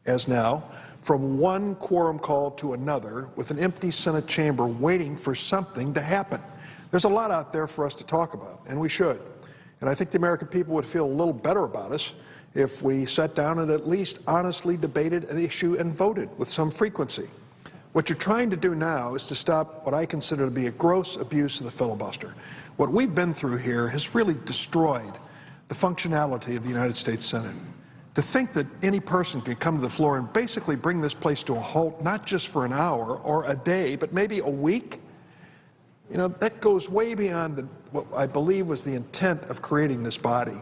as now, from one quorum call to another with an empty Senate chamber waiting for something to happen. There's a lot out there for us to talk about, and we should. And I think the American people would feel a little better about us if we sat down and at least honestly debated an issue and voted with some frequency. What you're trying to do now is to stop what I consider to be a gross abuse of the filibuster. What we've been through here has really destroyed the functionality of the United States Senate. To think that any person can come to the floor and basically bring this place to a halt, not just for an hour or a day, but maybe a week, you know, that goes way beyond what I believe was the intent of creating this body.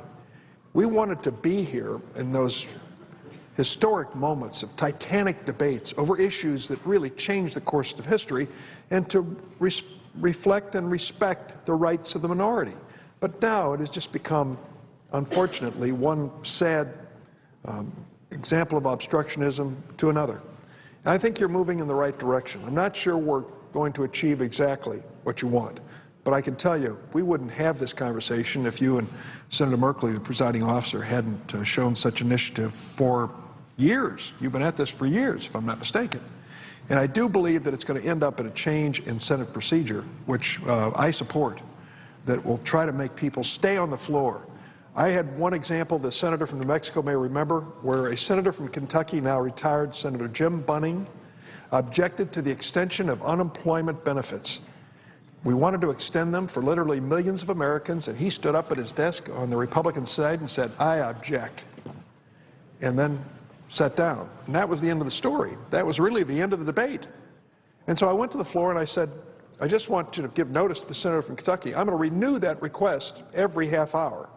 We wanted to be here in those historic moments of titanic debates over issues that really changed the course of history and to reflect and respect the rights of the minority. But now it has just become, unfortunately, one sad example of obstructionism to another. And I think you're moving in the right direction. I'm not sure we're going to achieve exactly what you want. But I can tell you, we wouldn't have this conversation if you and Senator Merkley, the presiding officer, hadn't shown such initiative for years. You've been at this for years, if I'm not mistaken. And I do believe that it's going to end up in a change in Senate procedure, which I support, that will try to make people stay on the floor. I had one example the senator from New Mexico may remember, where a senator from Kentucky, now retired, Senator Jim Bunning, objected to the extension of unemployment benefits. We wanted to extend them for literally millions of Americans, and he stood up at his desk on the Republican side and said, I object, and then sat down. And that was the end of the story. That was really the end of the debate. And so I went to the floor and I said, I just want to give notice to the senator from Kentucky. I'm going to renew that request every half hour.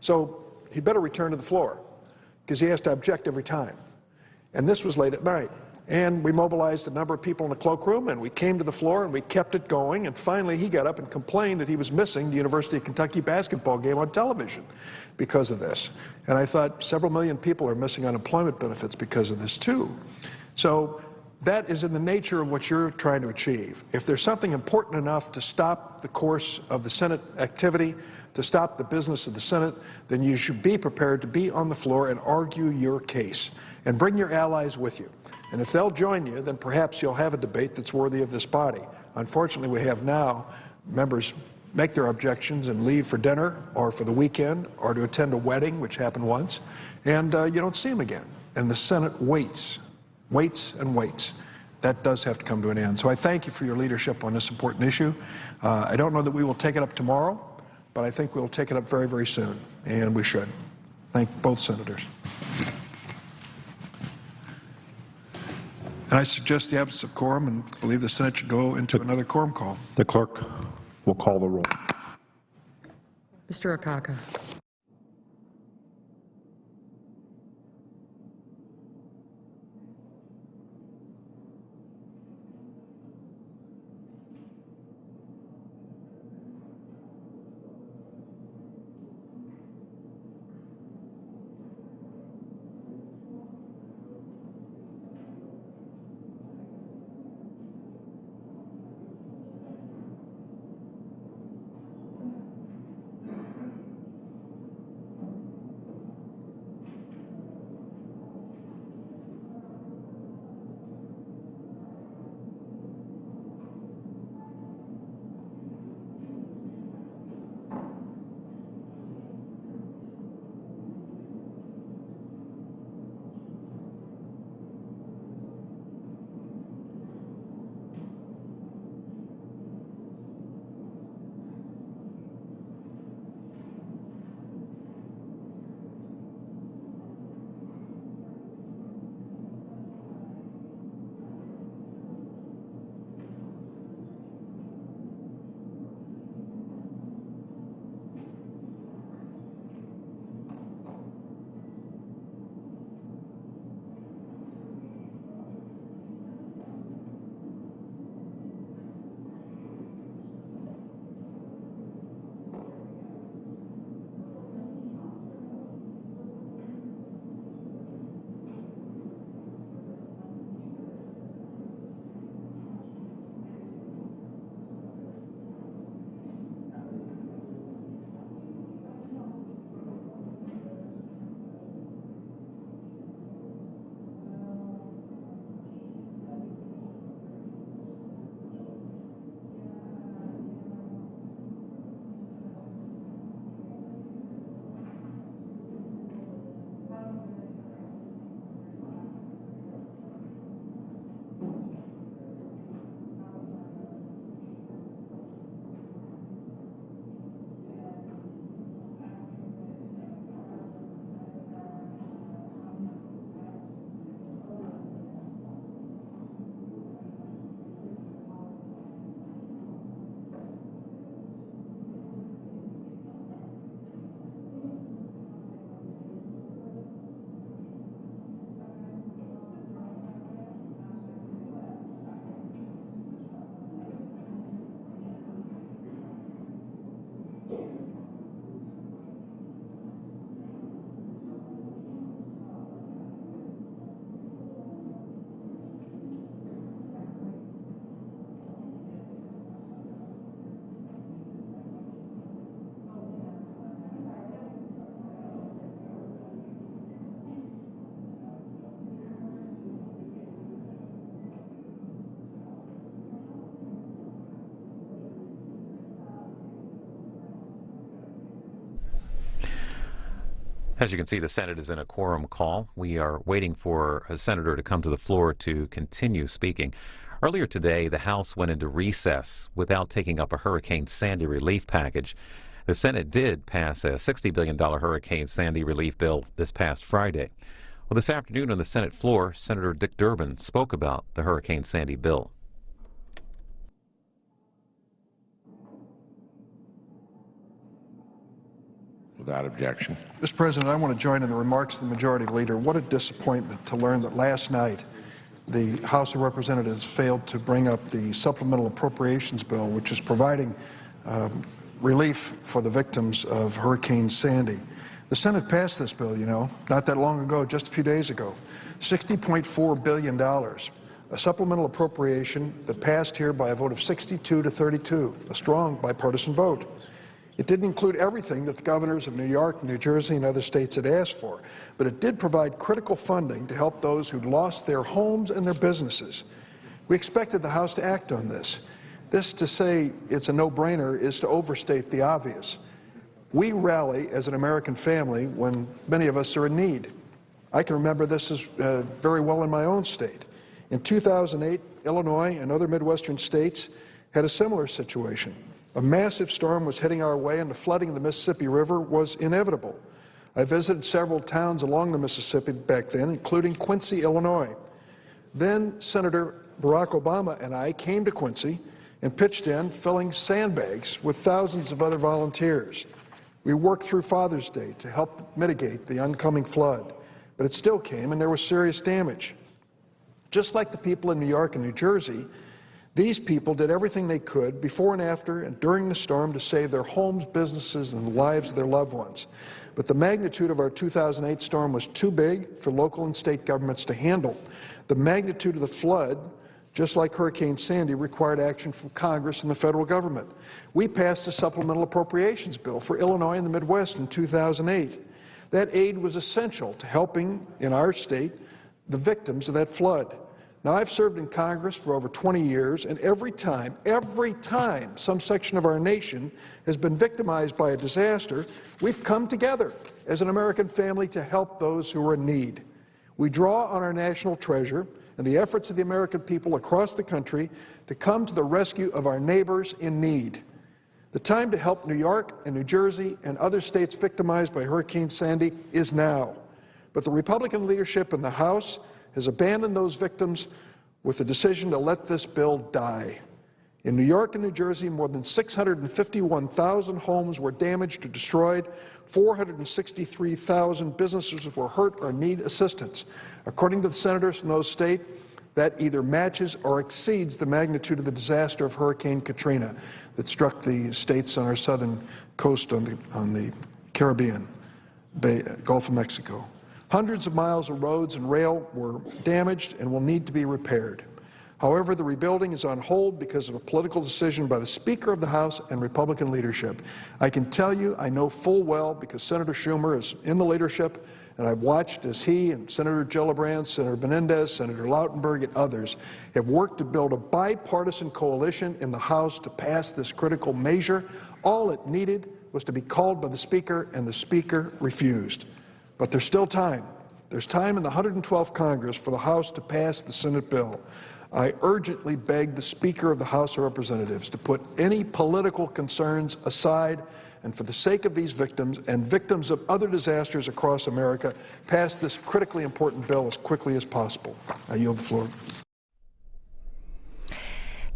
So he better return to the floor, because he has to object every time. And this was late at night. And we mobilized a number of people in the cloakroom, and we came to the floor, and we kept it going. And finally, he got up and complained that he was missing the University of Kentucky basketball game on television because of this. And I thought, several million people are missing unemployment benefits because of this, too. So that is in the nature of what you're trying to achieve. If there's something important enough to stop the course of the Senate activity, to stop the business of the Senate, then you should be prepared to be on the floor and argue your case. And bring your allies with you. And if they'll join you, then perhaps you'll have a debate that's worthy of this body. Unfortunately, we have now members make their objections and leave for dinner or for the weekend or to attend a wedding, which happened once, and you don't see them again. And the Senate waits and waits. That does have to come to an end. So I thank you for your leadership on this important issue. I don't know that we will take it up tomorrow, but I think we'll take it up very, very soon, and we should. Thank both senators. And I suggest the absence of quorum and believe the Senate should go into another quorum call. The clerk will call the roll. Mr. Akaka. As you can see, the Senate is in a quorum call. We are waiting for a senator to come to the floor to continue speaking. Earlier today, the House went into recess without taking up a Hurricane Sandy relief package. The Senate did pass a $60 billion Hurricane Sandy relief bill this past Friday. Well, this afternoon on the Senate floor, Senator Dick Durbin spoke about the Hurricane Sandy bill. Without objection. Mr. President, I want to join in the remarks of the Majority Leader. What a disappointment to learn that last night the House of Representatives failed to bring up the supplemental appropriations bill, which is providing relief for the victims of Hurricane Sandy. The Senate passed this bill, you know, not that long ago, just a few days ago. $60.4 billion, a supplemental appropriation that passed here by a vote of 62 to 32, a strong bipartisan vote. It didn't include everything that the governors of New York, New Jersey, and other states had asked for, but it did provide critical funding to help those who'd lost their homes and their businesses. We expected the House to act on this. This, to say it's a no-brainer, is to overstate the obvious. We rally as an American family when many of us are in need. I can remember this very well in my own state. In 2008, Illinois and other Midwestern states had a similar situation. A massive storm was heading our way, and the flooding of the Mississippi River was inevitable. I visited several towns along the Mississippi back then, including Quincy, Illinois. Then Senator Barack Obama and I came to Quincy and pitched in, filling sandbags with thousands of other volunteers. We worked through Father's Day to help mitigate the oncoming flood, but it still came, and there was serious damage. Just like the people in New York and New Jersey, these people did everything they could before and after and during the storm to save their homes, businesses, and the lives of their loved ones. But the magnitude of our 2008 storm was too big for local and state governments to handle. The magnitude of the flood, just like Hurricane Sandy, required action from Congress and the federal government. We passed a supplemental appropriations bill for Illinois and the Midwest in 2008. That aid was essential to helping, in our state, the victims of that flood. Now, I've served in Congress for over 20 years, and every time some section of our nation has been victimized by a disaster, we've come together as an American family to help those who are in need. We draw on our national treasure and the efforts of the American people across the country to come to the rescue of our neighbors in need. The time to help New York and New Jersey and other states victimized by Hurricane Sandy is now. But the Republican leadership in the House has abandoned those victims with the decision to let this bill die. In New York and New Jersey, more than 651,000 homes were damaged or destroyed. 463,000 businesses were hurt or need assistance. According to the senators from those states, that either matches or exceeds the magnitude of the disaster of Hurricane Katrina that struck the states on our southern coast on the Caribbean, Gulf of Mexico. Hundreds of miles of roads and rail were damaged and will need to be repaired. However, the rebuilding is on hold because of a political decision by the Speaker of the House and Republican leadership. I can tell you, I know full well, because Senator Schumer is in the leadership, and I've watched as he and Senator Gillibrand, Senator Menendez, Senator Lautenberg, and others have worked to build a bipartisan coalition in the House to pass this critical measure. All it needed was to be called by the Speaker, and the Speaker refused. But there's still time. There's time in the 112th Congress for the House to pass the Senate bill. I urgently beg the Speaker of the House of Representatives to put any political concerns aside and, for the sake of these victims and victims of other disasters across America, pass this critically important bill as quickly as possible. I yield the floor.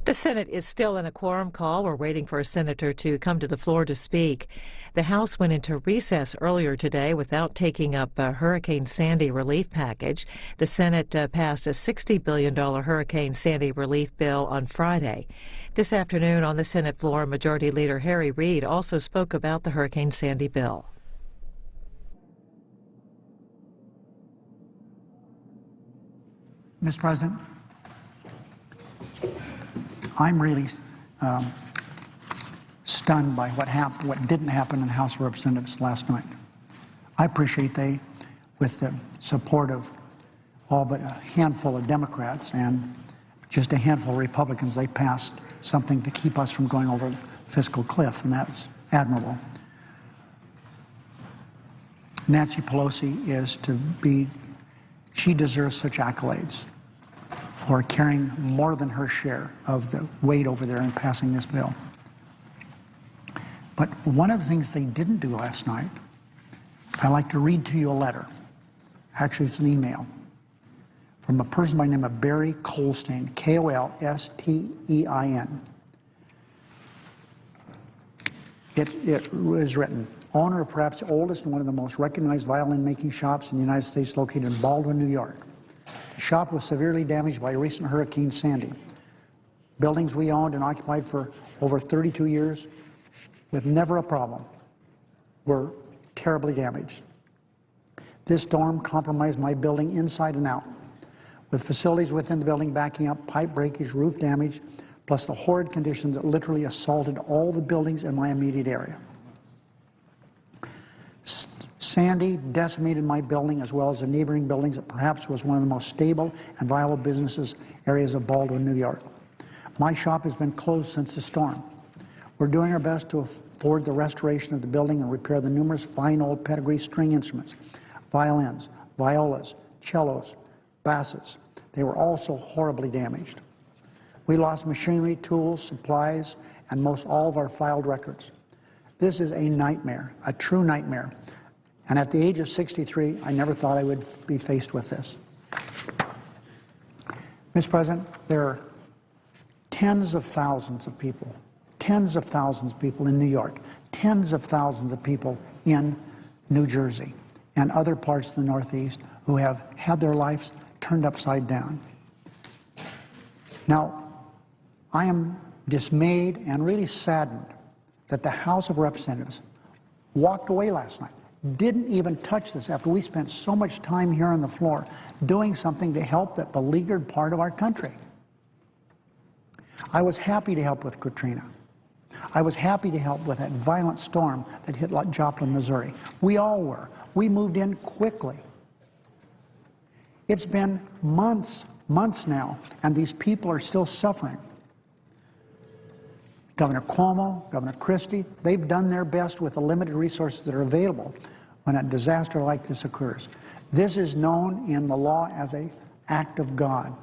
The Senate is still in a quorum call. We're waiting for a senator to come to the floor to speak. The House went into recess earlier today without taking up a Hurricane Sandy relief package. The Senate passed a $60 billion Hurricane Sandy relief bill on Friday. This afternoon on the Senate floor, Majority Leader Harry Reid also spoke about the Hurricane Sandy bill. Mr. President, I'm really stunned by what didn't happen in the House of Representatives last night. I appreciate with the support of all but a handful of Democrats and just a handful of Republicans, they passed something to keep us from going over the fiscal cliff, and that's admirable. Nancy Pelosi is to be, she deserves such accolades for carrying more than her share of the weight over there in passing this bill. But one of the things they didn't do last night, I'd like to read to you a letter. Actually, it's an email from a person by the name of Barry Kolstein, K-O-L-S-T-E-I-N. It was written, owner of perhaps the oldest and one of the most recognized violin-making shops in the United States, located in Baldwin, New York. The shop was severely damaged by a recent Hurricane Sandy. Buildings we owned and occupied for over 32 years with never a problem were terribly damaged. This storm compromised my building inside and out, with facilities within the building backing up, pipe breakage, roof damage, plus the horrid conditions that literally assaulted all the buildings in my immediate area. Sandy decimated my building as well as the neighboring buildings that perhaps was one of the most stable and viable businesses areas of Baldwin, New York. My shop has been closed since the storm. We're doing our best to afford the restoration of the building and repair the numerous fine old pedigree string instruments, violins, violas, cellos, basses. They were also horribly damaged. We lost machinery, tools, supplies, and most all of our filed records. This is a nightmare, a true nightmare. And at the age of 63, I never thought I would be faced with this. Mr. President, there are tens of thousands of people in New York, tens of thousands of people in New Jersey and other parts of the Northeast who have had their lives turned upside down. Now, I am dismayed and really saddened that the House of Representatives walked away last night, didn't even touch this after we spent so much time here on the floor doing something to help that beleaguered part of our country. I was happy to help with Katrina. I was happy to help with that violent storm that hit Joplin, Missouri. We all were. We moved in quickly. It's been months now, and these people are still suffering. Governor Cuomo, Governor Christie, they've done their best with the limited resources that are available when a disaster like this occurs. This is known in the law as an act of God.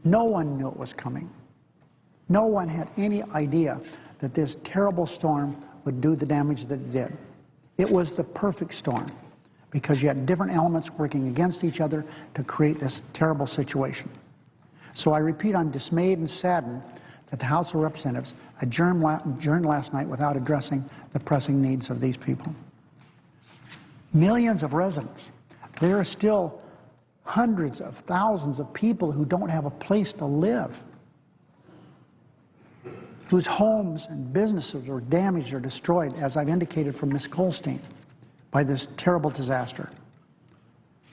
No one knew it was coming. No one had any idea that this terrible storm would do the damage that it did. It was the perfect storm because you had different elements working against each other to create this terrible situation. So I repeat, I'm dismayed and saddened that the House of Representatives adjourned last night without addressing the pressing needs of these people. Millions of residents. There are still hundreds of thousands of people who don't have a place to live, whose homes and businesses are damaged or destroyed, as I've indicated from Ms. Kolstein, by this terrible disaster.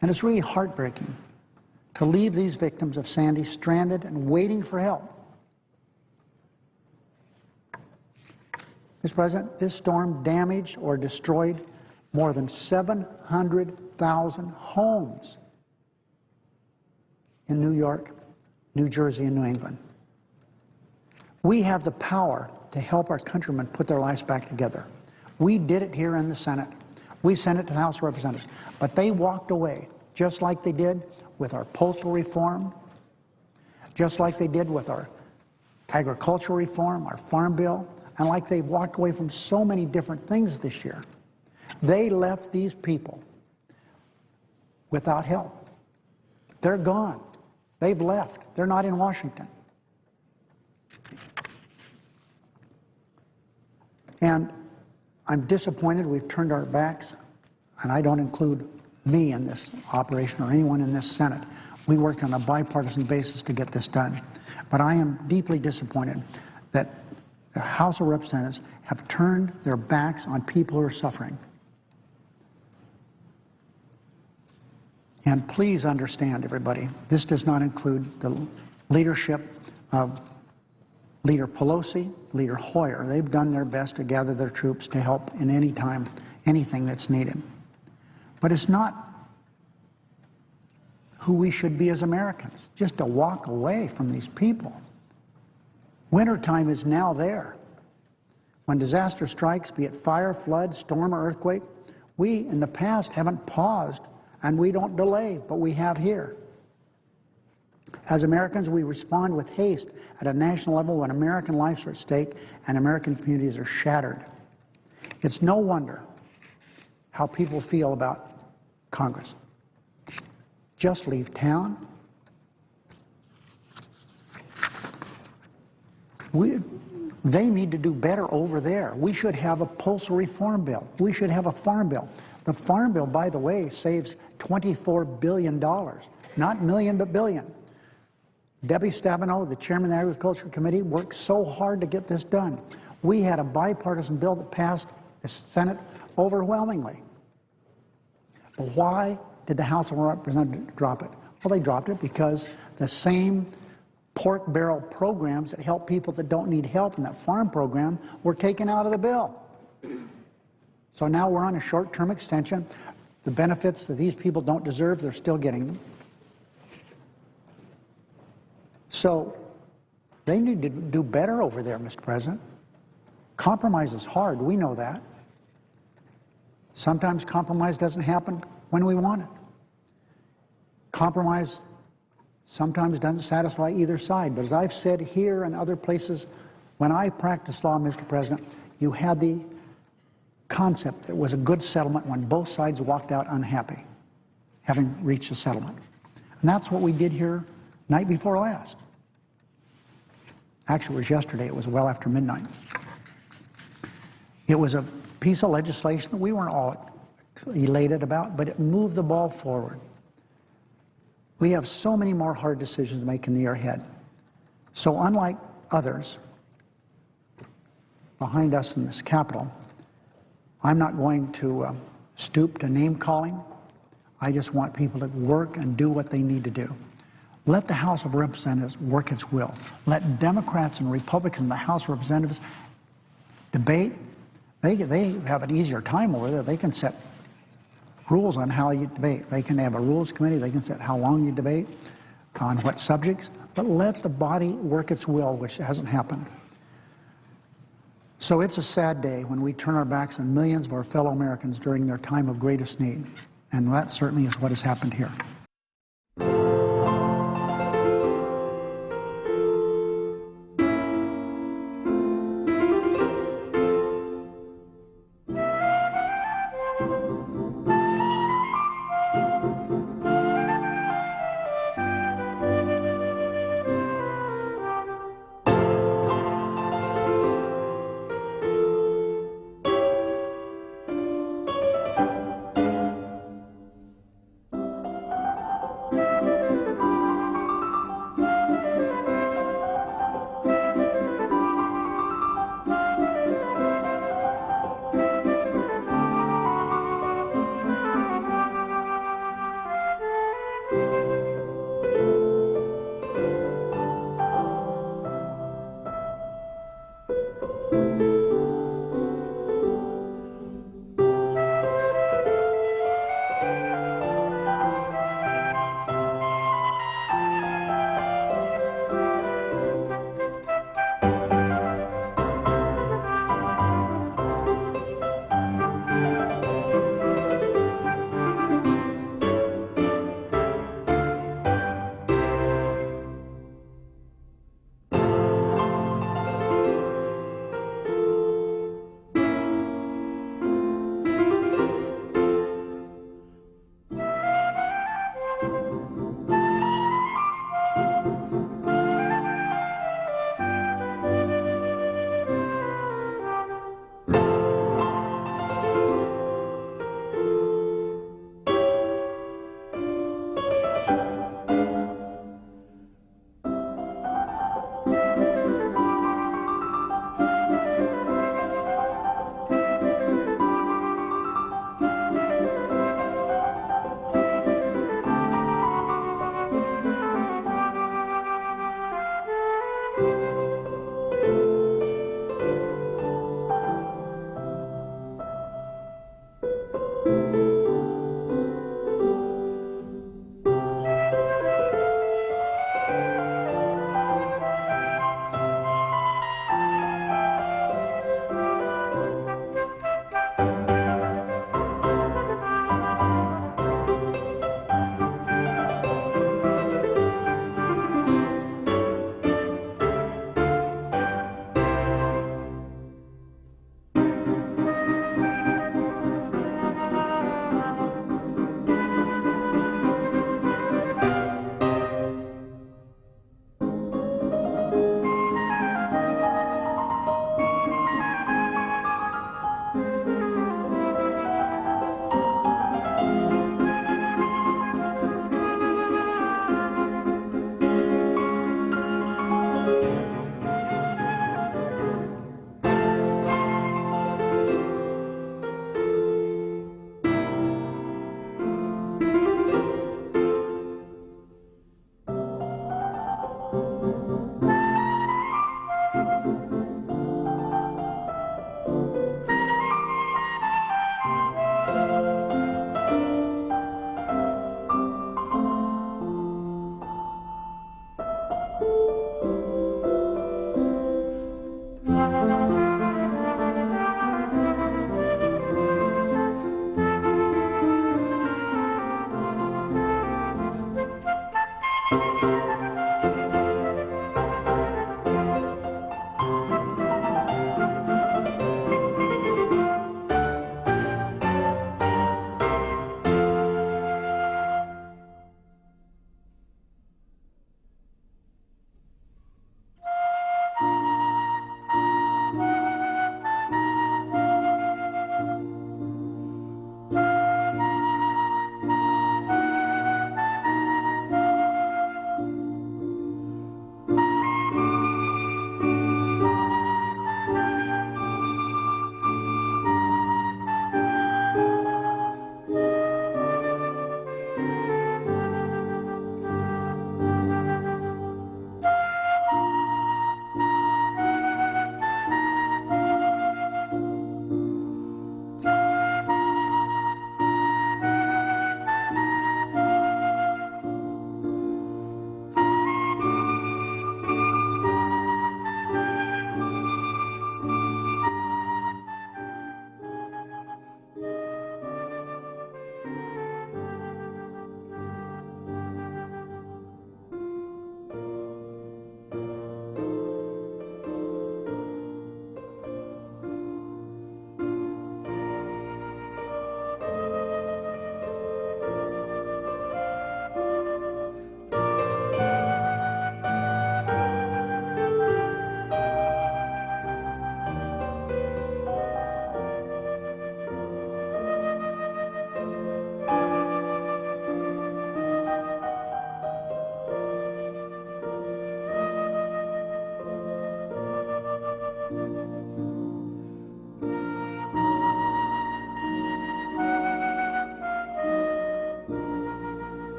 And it's really heartbreaking to leave these victims of Sandy stranded and waiting for help. Mr. President, this storm damaged or destroyed more than 700,000 homes in New York, New Jersey, and New England. We have the power to help our countrymen put their lives back together. We did it here in the Senate. We sent it to the House of Representatives. But they walked away, just like they did with our postal reform, just like they did with our agricultural reform, our farm bill, and like they've walked away from so many different things this year. They left these people without help. They're gone. They've left. They're not in Washington. And I'm disappointed we've turned our backs, and I don't include me in this operation or anyone in this Senate. We worked on a bipartisan basis to get this done. But I am deeply disappointed that the House of Representatives have turned their backs on people who are suffering. And please understand, everybody, this does not include the leadership of Leader Pelosi, Leader Hoyer. They've done their best to gather their troops to help in any time, anything that's needed. But it's not who we should be as Americans, just to walk away from these people. Wintertime is now there. When disaster strikes, be it fire, flood, storm, or earthquake, We, in the past, haven't paused, and we don't delay, but we have here. As Americans, we respond with haste at a national level when American lives are at stake and American communities are shattered. It's no wonder how people feel about Congress. Just leave town. They need to do better over there. We should have a postal reform bill. We should have a farm bill. The farm bill, by the way, saves $24 billion. Not million, but billion. Debbie Stabenow, the chairman of the Agriculture Committee, worked so hard to get this done. We had a bipartisan bill that passed the Senate overwhelmingly. But why did the House of Representatives drop it? Well, they dropped it because the same pork barrel programs that help people that don't need help in that farm program were taken out of the bill. So now we're on a short-term extension. The benefits that these people don't deserve, they're still getting them. So they need to do better over there, Mr. President. Compromise is hard. We know that. Sometimes compromise doesn't happen when we want it. Compromise sometimes doesn't satisfy either side. But as I've said here and other places, when I practiced law, Mr. President, you had the concept that it was a good settlement when both sides walked out unhappy, having reached a settlement. And that's what we did here night before last. Actually, it was yesterday. It was well after midnight. It was a piece of legislation that we weren't all elated about, but it moved the ball forward. We have so many more hard decisions to make in the year ahead. So unlike others behind us in this Capitol, I'm not going to stoop to name-calling. I just want people to work and do what they need to do. Let the House of Representatives work its will. Let Democrats and Republicans in the House of Representatives debate. They have an easier time over there. They can set rules on how you debate. They can have a rules committee. They can set how long you debate, on what subjects. But let the body work its will, which hasn't happened. So it's a sad day when we turn our backs on millions of our fellow Americans during their time of greatest need. And that certainly is what has happened here.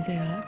Yeah.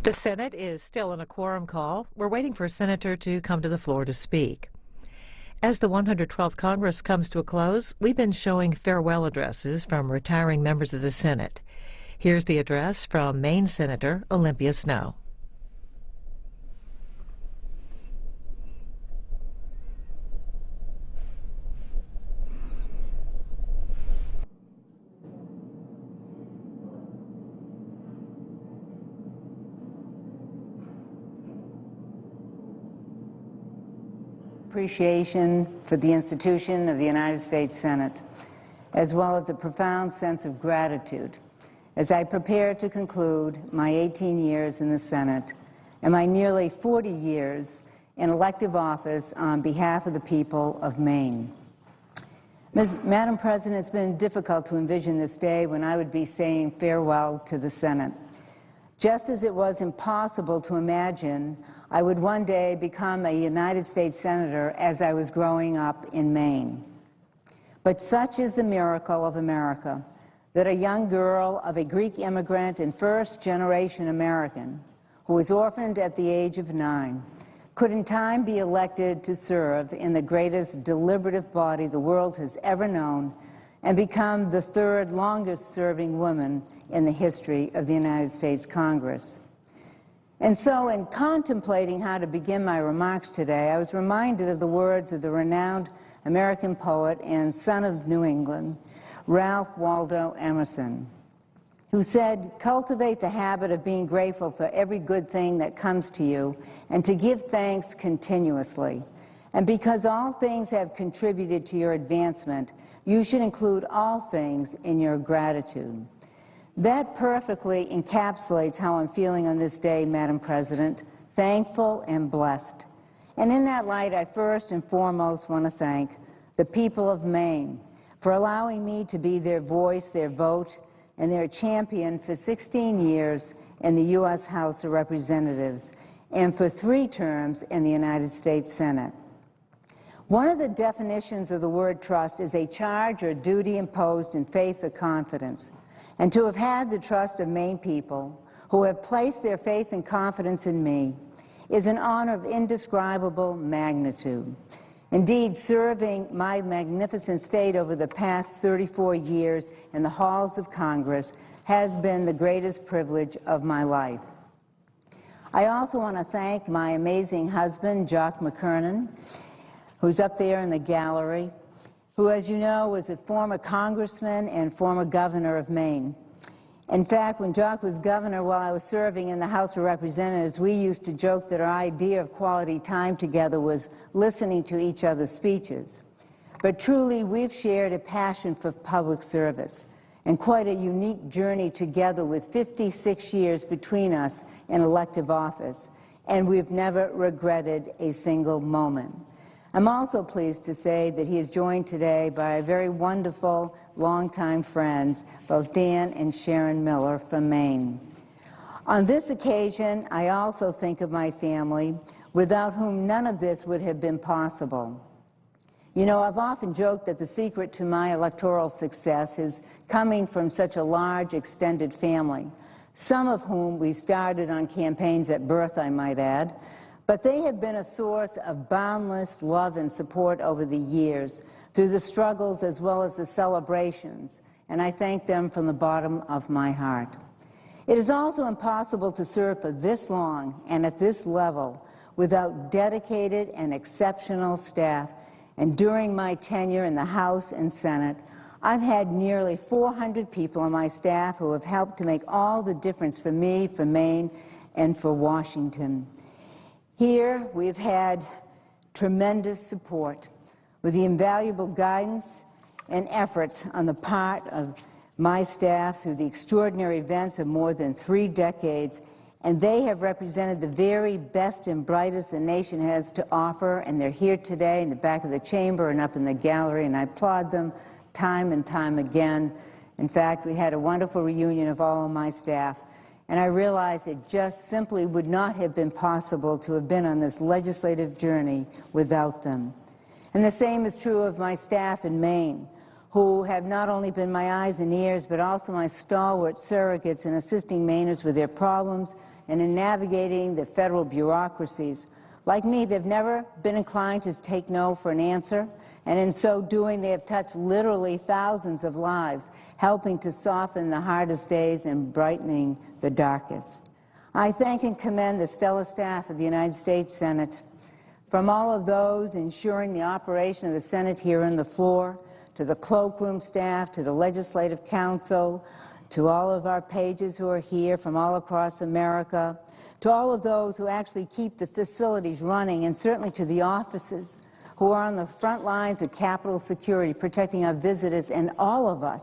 The Senate is still in a quorum call. We're waiting for a senator to come to the floor to speak. As the 112th Congress comes to a close, we've been showing farewell addresses from retiring members of the Senate. Here's the address from Maine Senator Olympia Snowe. Appreciation for the institution of the United States Senate, as well as a profound sense of gratitude as I prepare to conclude my 18 years in the Senate and my nearly 40 years in elective office on behalf of the people of Maine. Madam President, it's been difficult to envision this day when I would be saying farewell to the Senate. Just as it was impossible to imagine I would one day become a United States Senator as I was growing up in Maine. But such is the miracle of America that a young girl of a Greek immigrant and first-generation American who was orphaned at the age of 9 could in time be elected to serve in the greatest deliberative body the world has ever known and become the third longest-serving woman in the history of the United States Congress. And so in contemplating how to begin my remarks today, I was reminded of the words of the renowned American poet and son of New England, Ralph Waldo Emerson, who said, "Cultivate the habit of being grateful for every good thing that comes to you and to give thanks continuously. And because all things have contributed to your advancement, you should include all things in your gratitude." That perfectly encapsulates how I'm feeling on this day, Madam President, thankful and blessed. And in that light, I first and foremost want to thank the people of Maine for allowing me to be their voice, their vote, and their champion for 16 years in the U.S. House of Representatives and for 3 terms in the United States Senate. One of the definitions of the word trust is a charge or duty imposed in faith or confidence. And to have had the trust of Maine people who have placed their faith and confidence in me is an honor of indescribable magnitude. Indeed, serving my magnificent state over the past 34 years in the halls of Congress has been the greatest privilege of my life. I also want to thank my amazing husband, Jock McKernan, who's up there in the gallery, who, as you know, was a former congressman and former governor of Maine. In fact, when Jock was governor while I was serving in the House of Representatives, we used to joke that our idea of quality time together was listening to each other's speeches. But truly, we've shared a passion for public service and quite a unique journey together with 56 years between us in elective office, and we've never regretted a single moment. I'm also pleased to say that he is joined today by very wonderful longtime friends, both Dan and Sharon Miller from Maine. On this occasion, I also think of my family, without whom none of this would have been possible. You know, I've often joked that the secret to my electoral success is coming from such a large, extended family, some of whom we started on campaigns at birth, I might add, but they have been a source of boundless love and support over the years, through the struggles as well as the celebrations, and I thank them from the bottom of my heart. It is also impossible to serve for this long and at this level without dedicated and exceptional staff, and during my tenure in the House and Senate, I've had nearly 400 people on my staff who have helped to make all the difference for me, for Maine, and for Washington. Here, we've had tremendous support with the invaluable guidance and efforts on the part of my staff through the extraordinary events of more than 3 decades, and they have represented the very best and brightest the nation has to offer, and they're here today in the back of the chamber and up in the gallery, and I applaud them time and time again. In fact, we had a wonderful reunion of all of my staff, and I realized it just simply would not have been possible to have been on this legislative journey without them. And the same is true of my staff in Maine, who have not only been my eyes and ears, but also my stalwart surrogates in assisting Mainers with their problems and in navigating the federal bureaucracies. Like me, they've never been inclined to take no for an answer, and in so doing, they have touched literally thousands of lives, helping to soften the hardest days and brightening the darkest. I thank and commend the stellar staff of the United States Senate, from all of those ensuring the operation of the Senate here on the floor, to the cloakroom staff, to the Legislative Council, to all of our pages who are here from all across America, to all of those who actually keep the facilities running, and certainly to the offices who are on the front lines of Capitol security, protecting our visitors and all of us.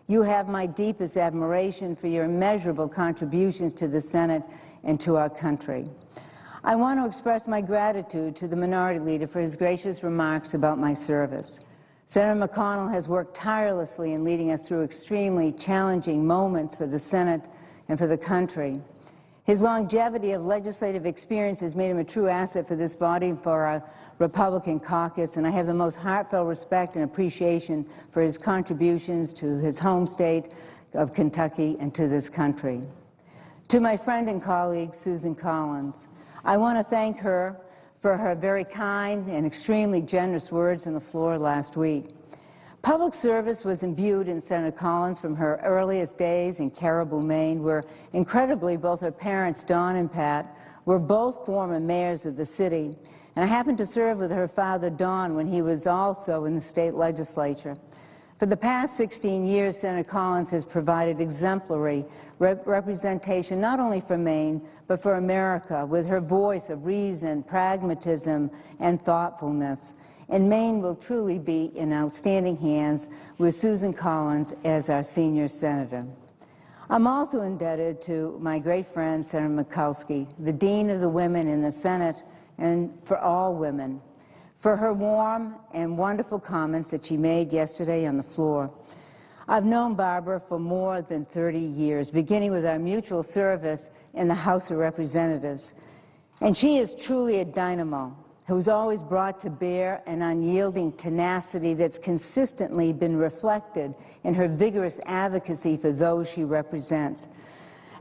You have my deepest admiration for your immeasurable contributions to the Senate and to our country. I want to express my gratitude to the Minority Leader for his gracious remarks about my service. Senator McConnell has worked tirelessly in leading us through extremely challenging moments for the Senate and for the country. His longevity of legislative experience has made him a true asset for this body and for our Republican caucus, and I have the most heartfelt respect and appreciation for his contributions to his home state of Kentucky and to this country. To my friend and colleague, Susan Collins, I want to thank her for her very kind and extremely generous words on the floor last week. Public service was imbued in Senator Collins from her earliest days in Caribou, Maine, where incredibly both her parents, Don and Pat, were both former mayors of the city. And I happened to serve with her father, Don, when he was also in the state legislature. For the past 16 years, Senator Collins has provided exemplary representation not only for Maine, but for America, with her voice of reason, pragmatism, and thoughtfulness. And Maine will truly be in outstanding hands with Susan Collins as our senior senator. I'm also indebted to my great friend, Senator Mikulski, the Dean of the Women in the Senate, and for all women, for her warm and wonderful comments that she made yesterday on the floor. I've known Barbara for more than 30 years, beginning with our mutual service in the House of Representatives. And she is truly a dynamo who's always brought to bear an unyielding tenacity that's consistently been reflected in her vigorous advocacy for those she represents.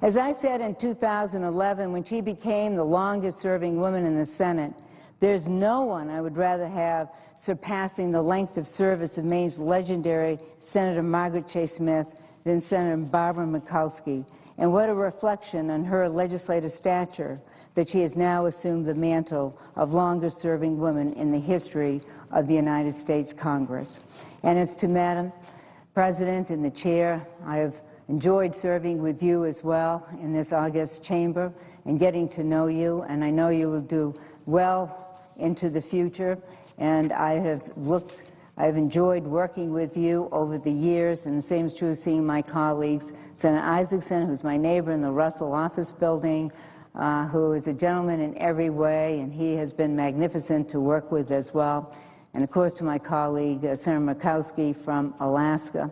As I said in 2011, when she became the longest-serving woman in the Senate, there's no one I would rather have surpassing the length of service of Maine's legendary Senator Margaret Chase Smith than Senator Barbara Mikulski. And what a reflection on her legislative stature that she has now assumed the mantle of longest-serving woman in the history of the United States Congress. And as to Madam President and the Chair, I have enjoyed serving with you as well in this august chamber and getting to know you, and I know you will do well into the future. And I've enjoyed working with you over the years, and the same is true of seeing my colleagues, Senator Isaacson, who's my neighbor in the Russell office building, who is a gentleman in every way, and he has been magnificent to work with as well. And of course to my colleague, Senator Murkowski from Alaska,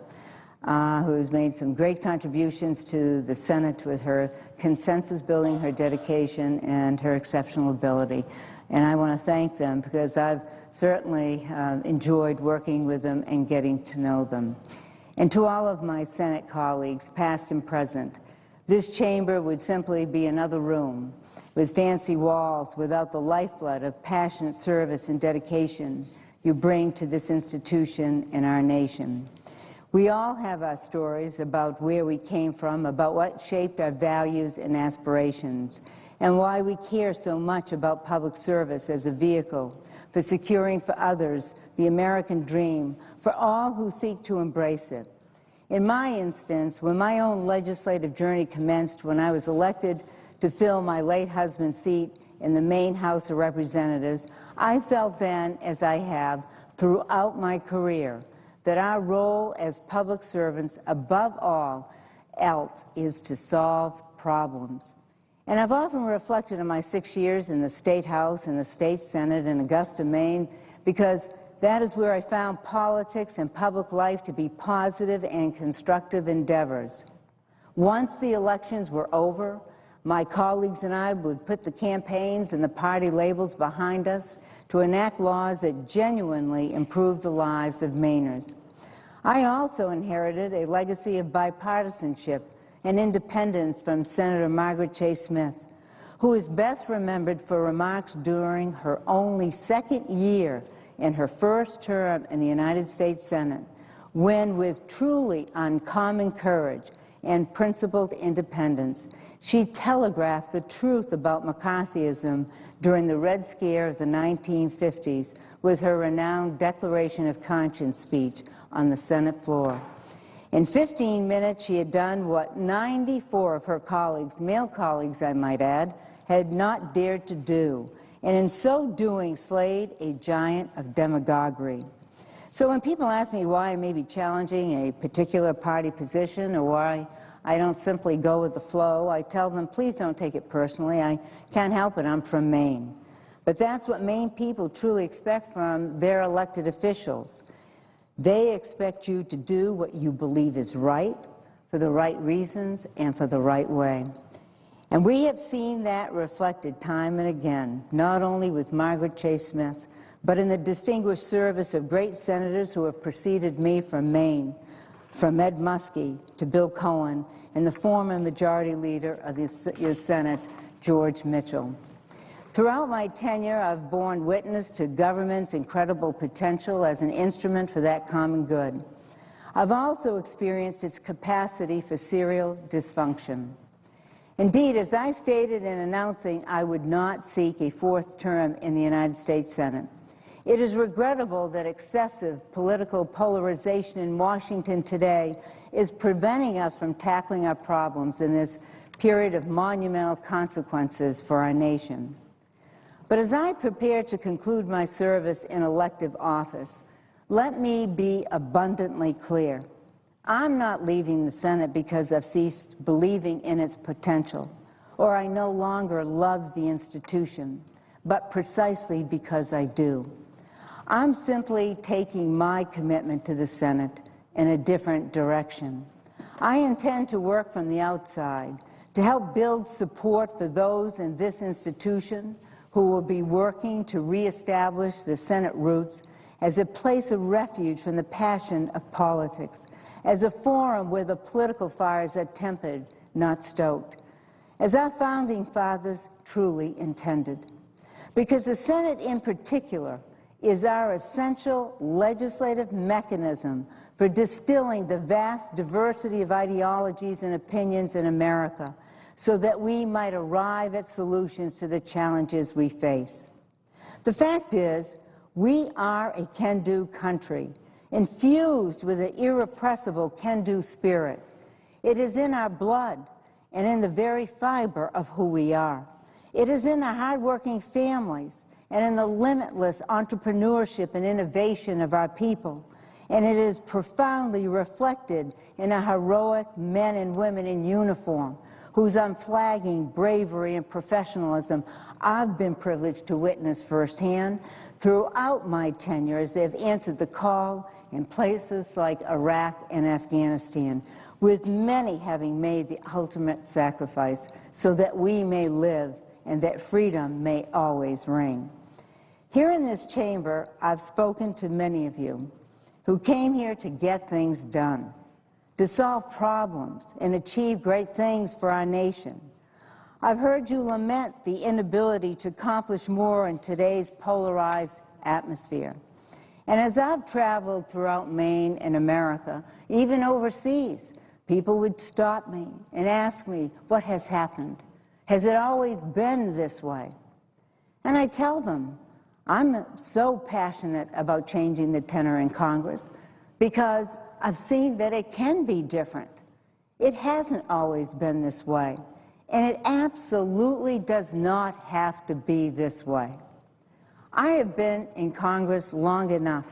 who has made some great contributions to the Senate with her consensus building, her dedication, and her exceptional ability. And I want to thank them because I've certainly enjoyed working with them and getting to know them. And to all of my Senate colleagues, past and present, this chamber would simply be another room with fancy walls without the lifeblood of passionate service and dedication you bring to this institution and our nation. We all have our stories about where we came from, about what shaped our values and aspirations, and why we care so much about public service as a vehicle for securing for others the American dream, for all who seek to embrace it. In my instance, when my own legislative journey commenced when I was elected to fill my late husband's seat in the Maine House of Representatives, I felt then, as I have throughout my career, that our role as public servants, above all else, is to solve problems. And I've often reflected on my 6 years in the State House and the State Senate in Augusta, Maine, because that is where I found politics and public life to be positive and constructive endeavors. Once the elections were over, my colleagues and I would put the campaigns and the party labels behind us to enact laws that genuinely improved the lives of Mainers. I also inherited a legacy of bipartisanship and independence from Senator Margaret Chase Smith, who is best remembered for remarks during her only second year in her first term in the United States Senate, when with truly uncommon courage and principled independence, she telegraphed the truth about McCarthyism during the Red Scare of the 1950s with her renowned Declaration of Conscience speech on the Senate floor. In 15 minutes, she had done what 94 of her colleagues, male colleagues I might add, had not dared to do, and in so doing slayed a giant of demagoguery. So when people ask me why I may be challenging a particular party position or why I don't simply go with the flow, I tell them, please don't take it personally. I can't help it. I'm from Maine. But that's what Maine people truly expect from their elected officials. They expect you to do what you believe is right, for the right reasons, and for the right way. And we have seen that reflected time and again, not only with Margaret Chase Smith, but in the distinguished service of great senators who have preceded me from Maine, from Ed Muskie to Bill Cohen, and the former Majority Leader of the Senate, George Mitchell. Throughout my tenure, I've borne witness to government's incredible potential as an instrument for that common good. I've also experienced its capacity for serial dysfunction. Indeed, as I stated in announcing I would not seek a fourth term in the United States Senate, it is regrettable that excessive political polarization in Washington today is preventing us from tackling our problems in this period of monumental consequences for our nation. But as I prepare to conclude my service in elective office, let me be abundantly clear. I'm not leaving the Senate because I've ceased believing in its potential, or I no longer love the institution, but precisely because I do. I'm simply taking my commitment to the Senate in a different direction. I intend to work from the outside to help build support for those in this institution who will be working to reestablish the Senate roots as a place of refuge from the passion of politics, as a forum where the political fires are tempered, not stoked, as our founding fathers truly intended. Because the Senate in particular is our essential legislative mechanism for distilling the vast diversity of ideologies and opinions in America so that we might arrive at solutions to the challenges we face. The fact is, we are a can-do country, infused with an irrepressible can-do spirit. It is in our blood and in the very fiber of who we are. It is in the hardworking families and in the limitless entrepreneurship and innovation of our people. And it is profoundly reflected in our heroic men and women in uniform whose unflagging bravery and professionalism I've been privileged to witness firsthand throughout my tenure as they've answered the call in places like Iraq and Afghanistan, with many having made the ultimate sacrifice so that we may live and that freedom may always reign. Here in this chamber, I've spoken to many of you who came here to get things done, to solve problems and achieve great things for our nation. I've heard you lament the inability to accomplish more in today's polarized atmosphere. And as I've traveled throughout Maine and America, even overseas, people would stop me and ask me, what has happened? Has it always been this way? And I tell them, I'm so passionate about changing the tenor in Congress because I've seen that it can be different. It hasn't always been this way, and it absolutely does not have to be this way. I have been in Congress long enough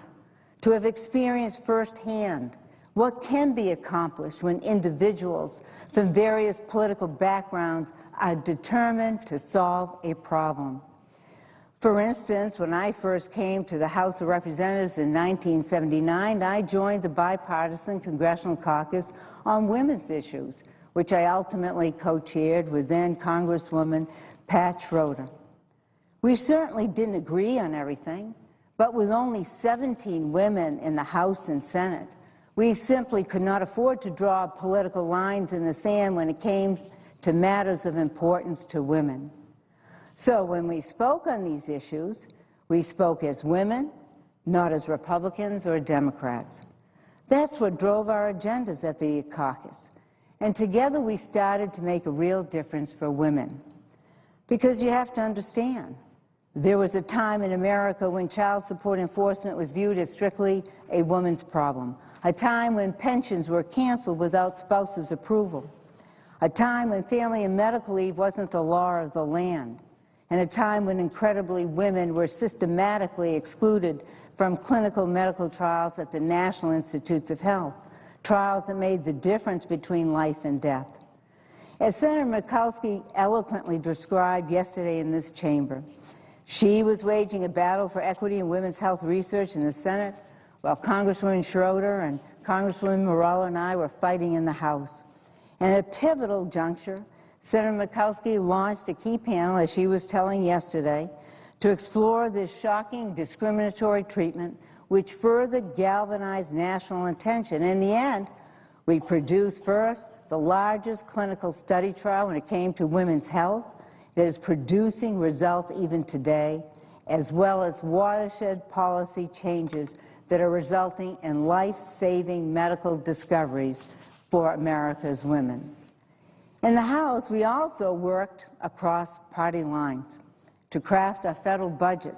to have experienced firsthand what can be accomplished when individuals from various political backgrounds are determined to solve a problem. For instance, when I first came to the House of Representatives in 1979, I joined the bipartisan Congressional Caucus on Women's Issues, which I ultimately co-chaired with then Congresswoman Pat Schroeder. We certainly didn't agree on everything, but with only 17 women in the House and Senate, we simply could not afford to draw political lines in the sand when it came to matters of importance to women. So when we spoke on these issues, we spoke as women, not as Republicans or Democrats. That's what drove our agendas at the caucus. And together we started to make a real difference for women. Because you have to understand, there was a time in America when child support enforcement was viewed as strictly a woman's problem, a time when pensions were canceled without spouses' approval, a time when family and medical leave wasn't the law of the land, and a time when incredibly women were systematically excluded from clinical medical trials at the National Institutes of Health, trials that made the difference between life and death. As Senator Mikulski eloquently described yesterday in this chamber, she was waging a battle for equity in women's health research in the Senate, while Congresswoman Schroeder and Congresswoman Morello and I were fighting in the House. And at a pivotal juncture, Senator Mikulski launched a key panel, as she was telling yesterday, to explore this shocking discriminatory treatment which further galvanized national attention. In the end, we produced first the largest clinical study trial when it came to women's health that is producing results even today, as well as watershed policy changes that are resulting in life-saving medical discoveries for America's women. In the House, we also worked across party lines to craft our federal budgets,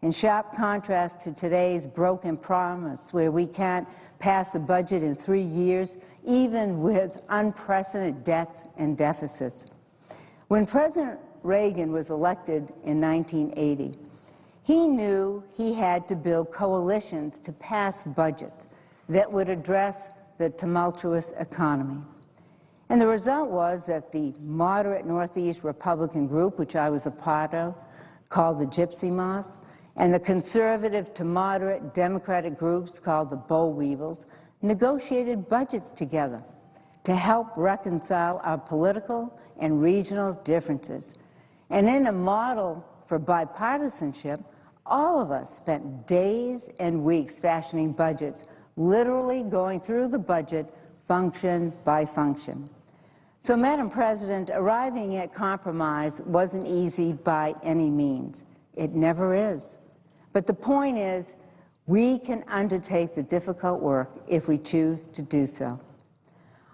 in sharp contrast to today's broken promise where we can't pass a budget in 3 years, even with unprecedented debts and deficits. When President Reagan was elected in 1980, he knew he had to build coalitions to pass budgets that would address the tumultuous economy. And the result was that the moderate Northeast Republican group, which I was a part of, called the Gypsy Moths, and the conservative to moderate Democratic groups called the Boll Weevils, negotiated budgets together to help reconcile our political and regional differences. And in a model for bipartisanship, all of us spent days and weeks fashioning budgets, literally going through the budget function by function. So, Madam President, arriving at compromise wasn't easy by any means. It never is. But the point is, we can undertake the difficult work if we choose to do so.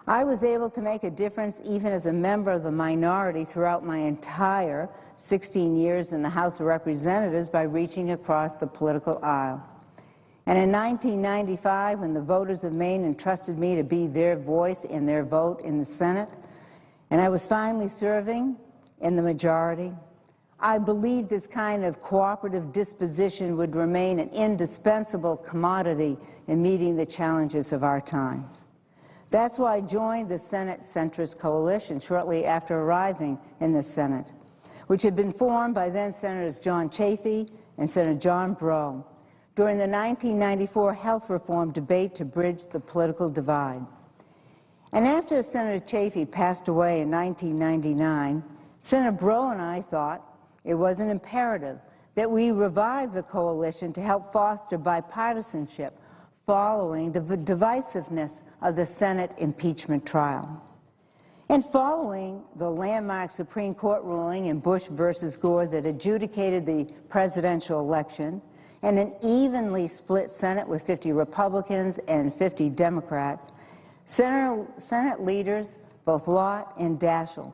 I was able to make a difference even as a member of the minority throughout my entire 16 years in the House of Representatives by reaching across the political aisle. And in 1995, when the voters of Maine entrusted me to be their voice in their vote in the Senate, and I was finally serving in the majority, I believed this kind of cooperative disposition would remain an indispensable commodity in meeting the challenges of our times. That's why I joined the Senate centrist coalition shortly after arriving in the Senate, which had been formed by then-Senators John Chafee and Senator John Breaux during the 1994 health reform debate to bridge the political divide. And after Senator Chafee passed away in 1999, Senator Breaux and I thought it was an imperative that we revive the coalition to help foster bipartisanship following the divisiveness of the Senate impeachment trial. And following the landmark Supreme Court ruling in Bush versus Gore that adjudicated the presidential election, and an evenly split Senate with 50 Republicans and 50 Democrats, Senate leaders, both Lott and Daschle,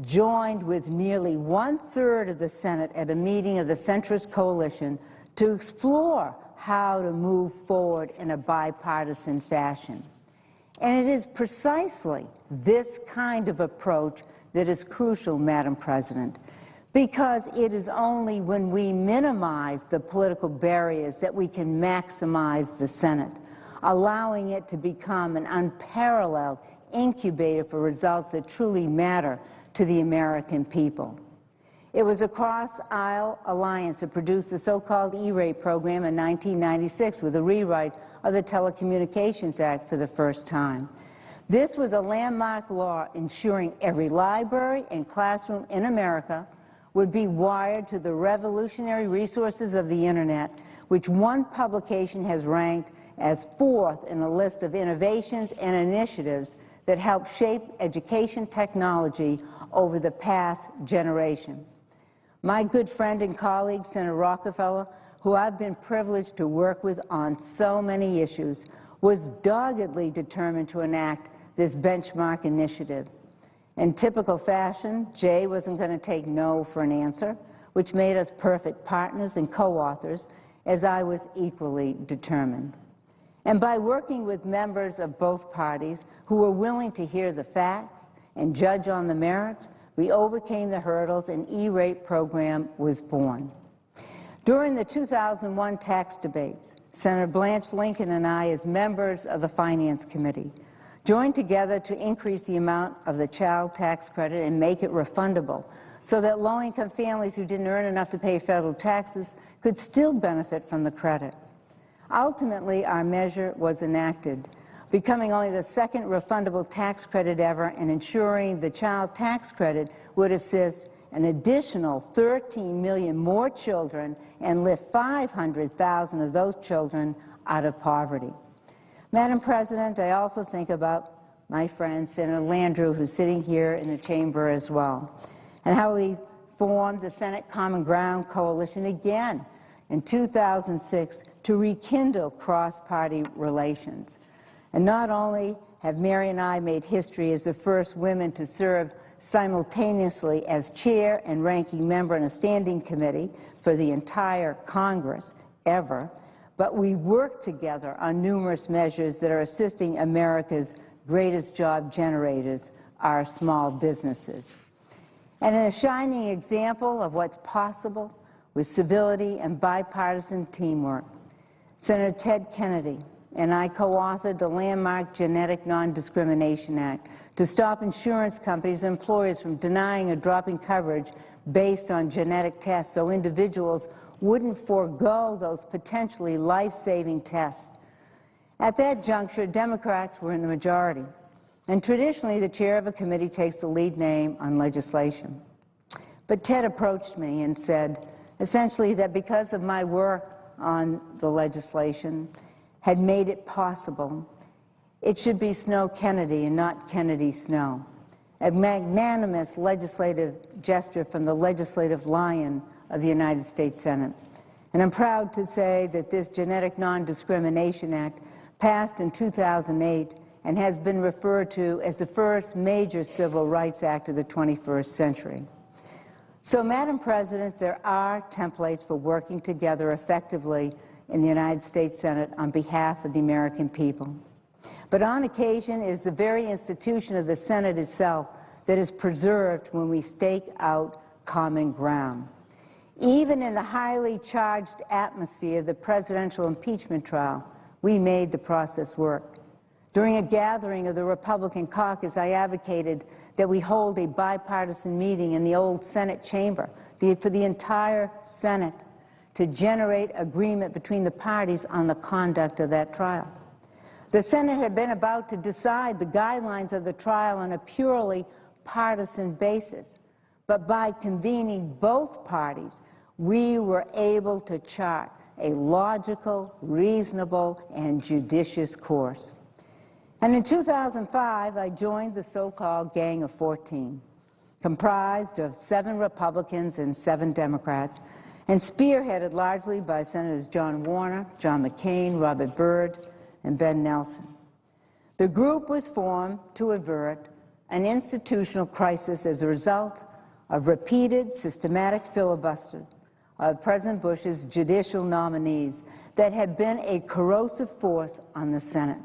joined with nearly one-third of the Senate at a meeting of the centrist coalition to explore how to move forward in a bipartisan fashion. And it is precisely this kind of approach that is crucial, Madam President, because it is only when we minimize the political barriers that we can maximize the Senate, allowing it to become an unparalleled incubator for results that truly matter to the American people. It was a cross-aisle alliance that produced the so-called E-rate program in 1996 with a rewrite of the Telecommunications Act for the first time. This was a landmark law ensuring every library and classroom in America would be wired to the revolutionary resources of the Internet, which one publication has ranked as fourth in a list of innovations and initiatives that help shape education technology over the past generation. My good friend and colleague, Senator Rockefeller, who I've been privileged to work with on so many issues, was doggedly determined to enact this benchmark initiative. In typical fashion, Jay wasn't going to take no for an answer, which made us perfect partners and co-authors, as I was equally determined. And by working with members of both parties who were willing to hear the facts and judge on the merits, we overcame the hurdles and E-rate program was born. During the 2001 tax debates, Senator Blanche Lincoln and I, as members of the Finance Committee, joined together to increase the amount of the child tax credit and make it refundable so that low-income families who didn't earn enough to pay federal taxes could still benefit from the credit. Ultimately, our measure was enacted, becoming only the second refundable tax credit ever and ensuring the child tax credit would assist an additional 13 million more children and lift 500,000 of those children out of poverty. Madam President, I also think about my friend Senator Landrieu, who's sitting here in the chamber as well, and how we formed the Senate Common Ground Coalition again in 2006 to rekindle cross-party relations. And not only have Mary and I made history as the first women to serve simultaneously as chair and ranking member in a standing committee for the entire Congress ever, but we work together on numerous measures that are assisting America's greatest job generators, our small businesses. And in a shining example of what's possible with civility and bipartisan teamwork, Senator Ted Kennedy and I co-authored the landmark Genetic Non-Discrimination Act to stop insurance companies and employers from denying or dropping coverage based on genetic tests so individuals wouldn't forego those potentially life-saving tests. At that juncture, Democrats were in the majority, and traditionally the chair of a committee takes the lead name on legislation. But Ted approached me and said, essentially, that because of my work on the legislation had made it possible, it should be Snow Kennedy and not Kennedy Snow, a magnanimous legislative gesture from the legislative lion of the United States Senate. And I'm proud to say that this Genetic Non-Discrimination Act passed in 2008 and has been referred to as the first major civil rights act of the 21st century. So, Madam President, there are templates for working together effectively in the United States Senate on behalf of the American people. But on occasion, it is the very institution of the Senate itself that is preserved when we stake out common ground. Even in the highly charged atmosphere of the presidential impeachment trial, we made the process work. During a gathering of the Republican caucus, I advocated that we hold a bipartisan meeting in the old Senate chamber for the entire Senate to generate agreement between the parties on the conduct of that trial. The Senate had been about to decide the guidelines of the trial on a purely partisan basis, but by convening both parties, we were able to chart a logical, reasonable, and judicious course. And in 2005, I joined the so-called Gang of 14, comprised of 7 Republicans and 7 Democrats, and spearheaded largely by Senators John Warner, John McCain, Robert Byrd, and Ben Nelson. The group was formed to avert an institutional crisis as a result of repeated systematic filibusters of President Bush's judicial nominees that had been a corrosive force on the Senate.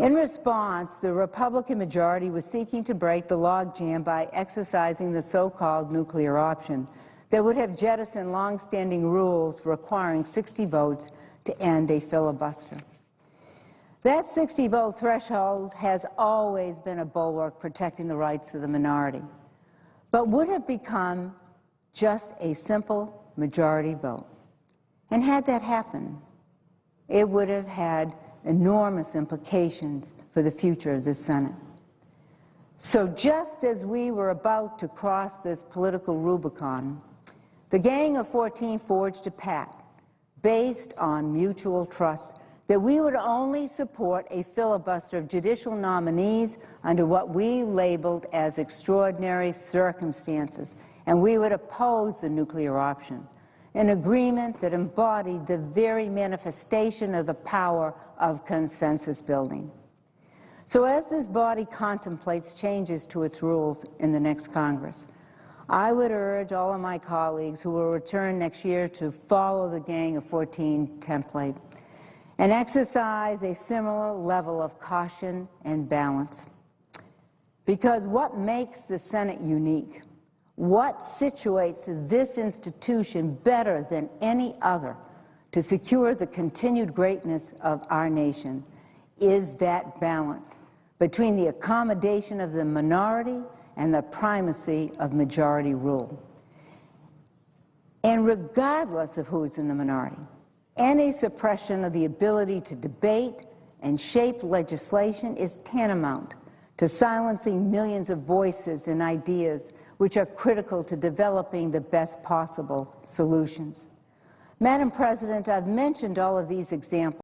In response, the Republican majority was seeking to break the logjam by exercising the so-called nuclear option that would have jettisoned long-standing rules requiring 60 votes to end a filibuster. That 60-vote threshold has always been a bulwark protecting the rights of the minority, but would have become just a simple majority vote. And had that happened, it would have had enormous implications for the future of the Senate. So just as we were about to cross this political Rubicon, the Gang of 14 forged a pact based on mutual trust that we would only support a filibuster of judicial nominees under what we labeled as extraordinary circumstances, and we would oppose the nuclear option, an agreement that embodied the very manifestation of the power of consensus building. So as this body contemplates changes to its rules in the next Congress, I would urge all of my colleagues who will return next year to follow the Gang of 14 template and exercise a similar level of caution and balance. Because what makes the Senate unique, what situates this institution better than any other to secure the continued greatness of our nation is that balance between the accommodation of the minority and the primacy of majority rule. And regardless of who is in the minority, any suppression of the ability to debate and shape legislation is tantamount to silencing millions of voices and ideas which are critical to developing the best possible solutions. Madam President, I've mentioned all of these examples